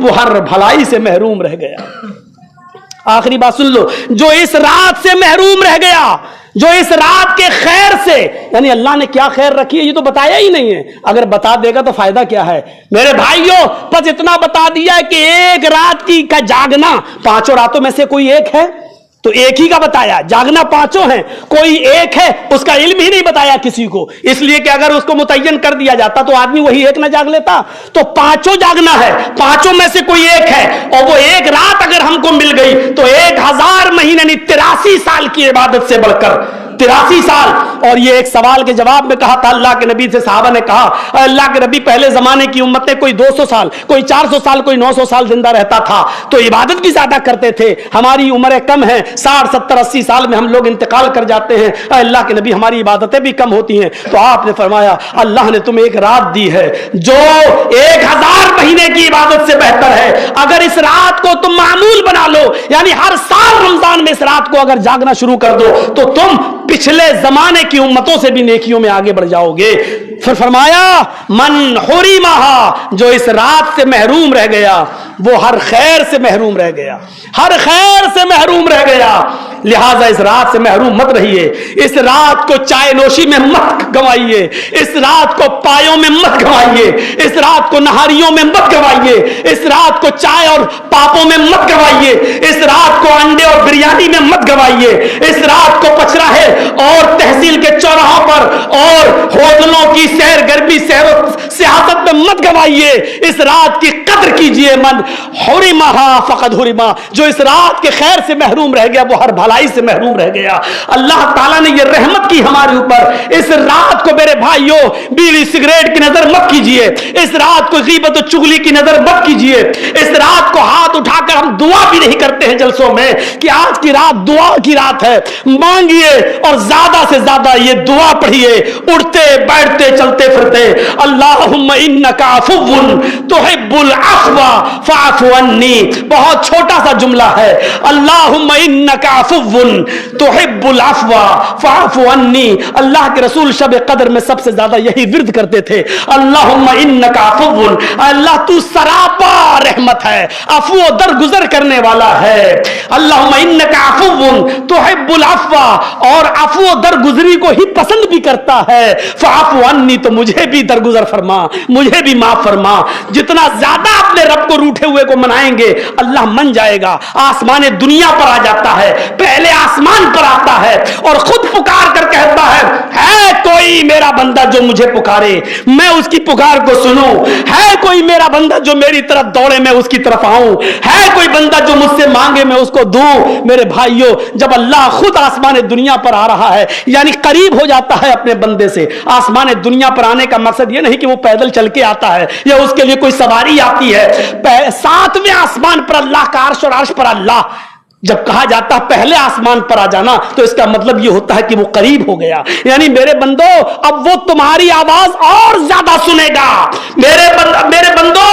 وہ ہر بھلائی سے محروم رہ گیا۔ آخری بات سن لو، جو اس رات سے محروم رہ گیا، جو اس رات کے خیر سے، یعنی اللہ نے کیا خیر رکھی ہے یہ تو بتایا ہی نہیں ہے، اگر بتا دے گا تو فائدہ کیا ہے میرے بھائیوں؟ بس اتنا بتا دیا ہے کہ ایک رات کی کا جاگنا، پانچوں راتوں میں سے کوئی ایک ہے تو ایک ہی کا بتایا، جاگنا پانچوں ہیں، کوئی ایک ہے اس کا علم ہی نہیں بتایا کسی کو، اس لیے کہ اگر اس کو متعین کر دیا جاتا تو آدمی وہی ایک نہ جاگ لیتا، تو پانچوں جاگنا ہے، پانچوں میں سے کوئی ایک ہے، اور وہ ایک رات اگر ہم کو مل گئی تو 1000 مہینے یعنی 83 سال کی عبادت سے بڑھ کر 83 سال۔ اور یہ ایک سوال کے جواب میں کہا تھا اللہ کے نبی سے، صحابہ نے کہا اللہ کے نبی پہلے زمانے کی امتیں کوئی 200 سال، کوئی 400 سال، کوئی 900 سال زندہ رہتا تھا تو عبادت بھی زیادہ کرتے تھے، ہماری عمریں کم ہیں، 60 70 80 سال میں ہم لوگ انتقال کر جاتے ہیں، اللہ کے نبی ہماری عبادتیں بھی کم ہوتی ہیں۔ تو آپ نے فرمایا اللہ نے تمہیں ایک رات دی ہے جو 1000 مہینے کی عبادت سے بہتر ہے، اگر اس رات کو تم معمول بنا لو، یعنی ہر سال رمضان میں اس رات کو اگر جاگنا شروع کر دو تو تم پچھلے زمانے کی امتوں سے بھی نیکیوں میں آگے بڑھ جاؤ گے۔ پھر فرمایا من حرمہا، جو اس رات سے محروم رہ گیا وہ ہر خیر سے محروم رہ گیا، ہر خیر سے محروم رہ گیا، لہذا اس رات سے محروم مت رہیے، اس رات کو چائے نوشی میں مت گوائیے، اس رات کو پایوں میں مت گوائیے، اس رات کو نہاریوں میں مت گوائیے، اس رات کو چائے اور پاپوں میں مت گوائیے، اس رات کو انڈے اور بریانی میں مت گوائیے، اس رات کو پچراہے اور تحصیل کے چوراہوں پر اور ہوٹلوں کی سیر گرمی سیاست میں مت گوائیے، اس رات کی قدر کیجئے۔ من حرمہا فقد حرما، جو اس رات کے خیر سے محروم رہ گیا وہ ہر بھلائی سے محروم رہ گیا۔ اللہ تعالیٰ نے یہ رحمت کی ہمارے اوپر، اس رات کو میرے بھائیوں بیڑی سگریٹ کی نظر مت کیجئے، اس رات کو غیبت و چغلی کی نظر مت کیجئے، اس رات کو ہاتھ اٹھا کر ہم دعا بھی نہیں کرتے ہیں جلسوں میں کہ آج کی رات دعا کی رات ہے، مانگیے اور زیادہ سے زیادہ یہ دعا پڑھیے، اٹھتے بیٹھتے چلتے پھرتے، اللہم انک عفو تحب العفو فاعف عنی، بہت چھوٹا سا جملہ ہے، اللہم انک عفو تحب العفو فاعف عنی۔ اللہ کے رسول شب قدر میں سب سے زیادہ یہی ورد کرتے تھے، اللہم انک عفو، اللہ تو سراپا رحمت ہے، عفو درگزر کرنے والا ہے، اللہم انک عفو تحب العفو، اور عفو درگزری کو ہی پسند بھی کرتا ہے، فاعف عنی، تو مجھے بھی درگزر فرما، مجھے بھی معاف فرما۔ جتنا زیادہ اپنے رب کو روٹھے ہوئے کو منائیں گے اللہ من جائے گا، آسمان دنیا پر آ جاتا ہے، پہلے آسمان پر آتا ہے اور خود پکار کر کہتا ہے کوئی میرا بندہ جو مجھے پکارے میں اس کی پکار کو سنوں، ہے کوئی میرا بندہ جو میری طرف دوڑے میں اس کی طرف آؤں، ہے کوئی بندہ جو مجھ سے مانگے میں اس کو دوں۔ میرے بھائیوں جب اللہ خود آسمان دنیا پر آ رہا ہے یعنی قریب ہو جاتا ہے اپنے بندے سے، آسمان دنیا پر آنے کا مقصد یہ نہیں کہ وہ پیدل چل کے آتا ہے یا اس کے لیے کوئی سواری آتی ہے، 7ویں آسمان پر اللہ کا عرش اور عرش پر اللہ، جب کہا جاتا ہے پہلے آسمان پر آ جانا تو اس کا مطلب یہ ہوتا ہے کہ وہ قریب ہو گیا، یعنی میرے بندو اب وہ تمہاری آواز اور زیادہ سنے گا، میرے بندو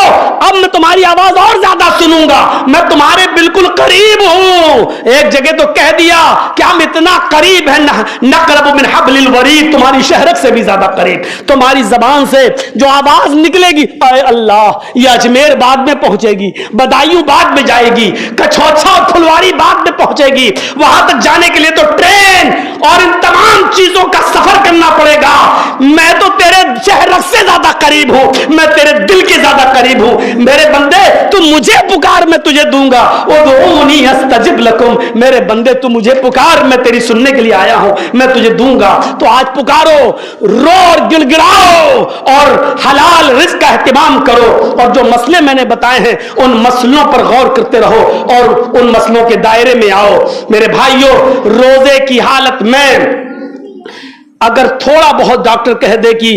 اب میں تمہاری آواز اور زیادہ سنوں گا، میں تمہارے بالکل قریب ہوں۔ ایک جگہ تو کہہ دیا کہ ہم اتنا قریب ہیں، نقرب من حبل الورید، تمہاری شہرت سے بھی زیادہ قریب، تمہاری زبان سے جو آواز نکلے گی اے اللہ یہ اجمیر بعد میں پہنچے گی، بدایوں بعد میں جائے گی، کچھوچھا اور پھلواری بعد میں پہنچے گی، وہاں تک جانے کے لیے تو ٹرین اور ان تمام چیزوں کا سفر کرنا پڑے گا، میں تو تیرے شہرت سے زیادہ قریب ہوں، میں تیرے دل کے زیادہ قریب ہوں، میرے بندے تو مجھے پکار میں تجھے دوں گا، ادعونی استجب لکم، میرے بندے تو مجھے پکار میں تیری سننے کے لیے آیا ہوں، میں تجھے دوں گا۔ تو آج پکارو، رو اور گڑ گڑاؤ اور حلال رزق کا اہتمام کرو، اور جو مسئلے میں نے بتائے ہیں ان مسئلوں پر غور کرتے رہو اور ان مسئلوں کے دائرے میں آؤ۔ میرے بھائیوں روزے کی حالت میں اگر تھوڑا بہت ڈاکٹر کہہ دے کہ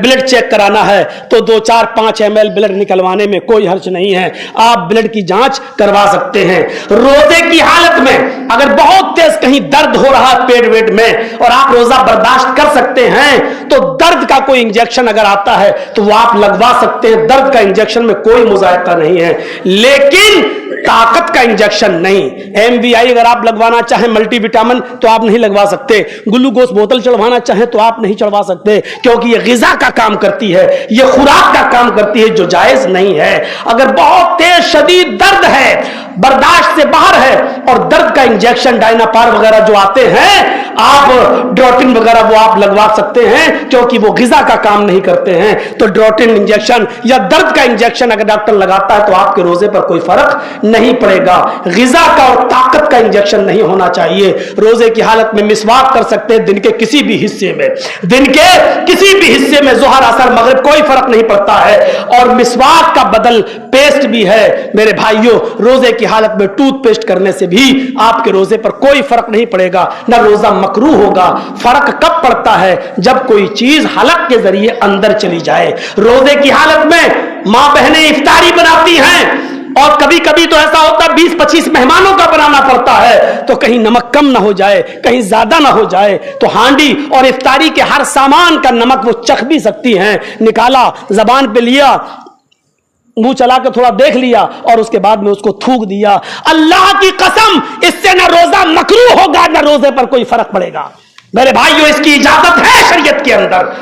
بلڈ چیک کرانا ہے تو 2-4-5 ml بلڈ نکلوانے میں کوئی حرج نہیں ہے، آپ بلڈ کی جانچ کروا سکتے ہیں۔ روزے کی حالت میں اگر بہت تیز کہیں درد ہو رہا ہے پیٹ ویٹ میں اور آپ روزہ برداشت کر سکتے ہیں تو درد کا کوئی انجیکشن اگر آتا ہے تو وہ آپ لگوا سکتے ہیں. درد کا انجیکشن میں کوئی مذائقہ نہیں ہے, لیکن طاقت کا انجیکشن نہیں. ایم وی آئی اگر آپ لگوانا چاہیں ملٹی وٹامن تو آپ نہیں لگوا سکتے. گلوکوز بوتل چڑھوانا چاہیں تو آپ نہیں چڑھوا سکتے, کیونکہ یہ غذا کا کام کرتی ہے, یہ خوراک کا کام کرتی ہے, جو جائز نہیں ہے. اگر بہت تیز شدید درد ہے, برداشت سے باہر ہے, اور درد کا انجیکشن ڈائناپار وغیرہ جو آتے ہیں, آپ ڈروٹن وغیرہ وہ آپ لگوا سکتے ہیں, کیونکہ وہ غذا کا کام نہیں کرتے ہیں. تو ڈروٹن انجیکشن یا درد کا انجیکشن اگر ڈاکٹر لگاتا ہے تو آپ کے روزے پر کوئی فرق نہیں پڑے گا. غذا کا اور طاقت کا انجیکشن نہیں ہونا چاہیے. روزے کی حالت میں مسواک کر سکتے ہیں دن کے کسی بھی حصے میں, دن کے کسی بھی حصے میں, ظہر اثر مغرب کوئی فرق نہیں پڑتا ہے. اور مسواک کا بدل پیسٹ بھی ہے میرے بھائیوں. روزے کی حالت میں ٹوتھ پیسٹ کرنے سے بھی آپ کے روزے پر کوئی فرق نہیں پڑے گا, نہ روزہ مکروہ ہوگا. فرق کب پڑتا ہے؟ جب کوئی چیز حلق کے ذریعے اندر چلی جائے. روزے کی حالت میں ماں بہنیں افطاری بناتی ہیں, اور کبھی کبھی تو ایسا ہوتا ہے 20-25 مہمانوں کا بنانا پڑتا ہے, تو کہیں نمک کم نہ ہو جائے, کہیں زیادہ نہ ہو جائے, تو ہانڈی اور افطاری کے ہر سامان کا نمک وہ چکھ بھی سکتی ہیں. نکالا, زبان پہ لیا, منہ چلا کے تھوڑا دیکھ لیا, اور اس کے بعد میں اس کو تھوک دیا. اللہ کی قسم اس سے نہ روزہ مکروہ ہوگا نہ روزے پر کوئی فرق پڑے گا. میرے بھائیوں, اس کی اجازت ہے شریعت کے اندر,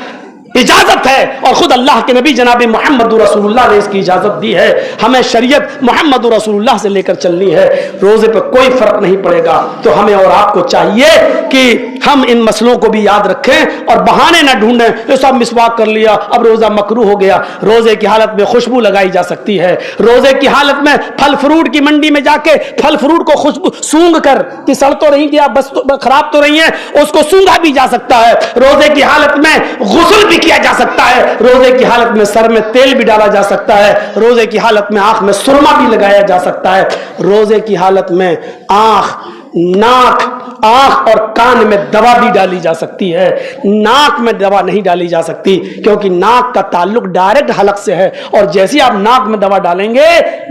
اجازت ہے, اور خود اللہ کے نبی جناب محمد رسول اللہ نے اس کی اجازت دی ہے. ہمیں شریعت محمد رسول اللہ سے لے کر چلنی ہے, روزے پر کوئی فرق نہیں پڑے گا. تو ہمیں اور آپ کو چاہیے کہ ہم ان مسئلوں کو بھی یاد رکھیں اور بہانے نہ ڈھونڈیں. یہ سب مسواک کر لیا, اب روزہ مکروہ ہو گیا. روزے کی حالت میں خوشبو لگائی جا سکتی ہے. روزے کی حالت میں پھل فروٹ کی منڈی میں جا کے پھل فروٹ کو خوشبو سونگ کر کہ سڑ تو رہی گیا, بس خراب تو رہی ہیں, اس کو سونگا بھی جا سکتا ہے. روزے کی حالت میں غسل بھی کیا جا سکتا ہے. روزے کی حالت میں سر میں تیل بھی ڈالا جا سکتا ہے. روزے کی حالت میں آنکھ میں سرما بھی لگایا جا سکتا ہے. روزے کی حالت میں آنکھ, ناک, آنکھ اور کان میں دوا بھی ڈالی جا سکتی ہے. ناک میں دوا نہیں ڈالی جا سکتی, کیونکہ ناک کا تعلق ڈائریکٹ حلق سے ہے, اور جیسے آپ ناک میں دوا ڈالیں گے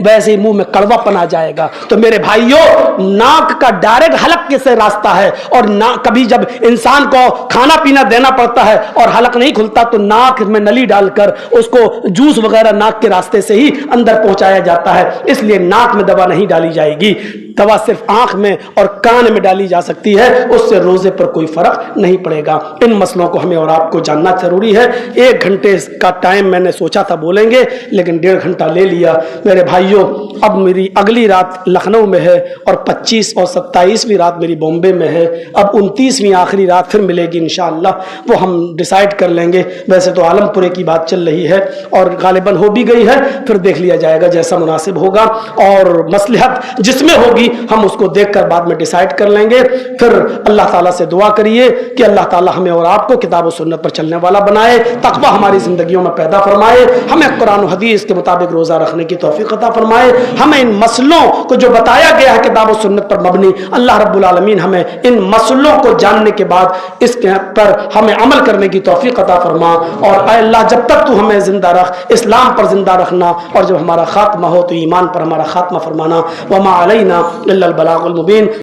ویسے ہی منہ میں کڑوا پن آ جائے گا. تو میرے بھائیوں, ناک کا ڈائریکٹ حلق کے سے راستہ ہے, اور کبھی جب انسان کو کھانا پینا دینا پڑتا ہے اور حلق نہیں کھلتا تو ناک میں نلی ڈال کر اس کو جوس وغیرہ ناک کے راستے سے ہی اندر پہنچایا جاتا ہے. اس لیے ناک میں دوا نہیں ڈالی جائے گی. دوا صرف آنکھ میں اور کان میں ڈالی جا سکتی ہے, اس سے روزے پر کوئی فرق نہیں پڑے گا. ان مسئلوں کو ہمیں اور آپ کو جاننا ضروری ہے. 1 گھنٹے کا ٹائم میں نے سوچا تھا بولیں گے, لیکن 1.5 گھنٹہ لے لیا. میرے بھائیوں, اب میری اگلی رات لکھنؤ میں ہے, اور 25 اور 27ویں رات میری بامبے میں ہے. اب 29ویں آخری رات پھر ملے گی انشاءاللہ, وہ ہم ڈیسائیڈ کر لیں گے. ویسے تو عالم پورے کی بات چل رہی ہے اور غالباً ہو بھی گئی ہے, پھر دیکھ لیا جائے گا جیسا مناسب ہوگا, اور مصلحت جس میں ہوگی ہم اس کو دیکھ کر بعد میں ڈیسائیڈ کر لیں گے. پھر اللہ تعالیٰ سے دعا کریے کہ اللہ تعالیٰ ہمیں اور آپ کو کتاب و سنت پر چلنے والا بنائے, تقویٰ ہماری زندگیوں میں پیدا فرمائے, ہمیں قرآن و حدیث کے مطابق روزہ رکھنے کی توفیق عطا فرمائے. ہمیں ان مسئلوں کو جو بتایا گیا ہے کتاب و سنت پر مبنی, اللہ رب العالمین ہمیں ان مسئلوں کو جاننے کے بعد اس کے پر ہمیں عمل کرنے کی توفیق عطا فرما. اور اے اللہ, جب تک تو ہمیں زندہ رکھ, اسلام پر زندہ رکھنا, اور جب ہمارا خاتمہ ہو تو ایمان پر ہمارا خاتمہ فرمانا. وما علینا الا البلاغ المبین.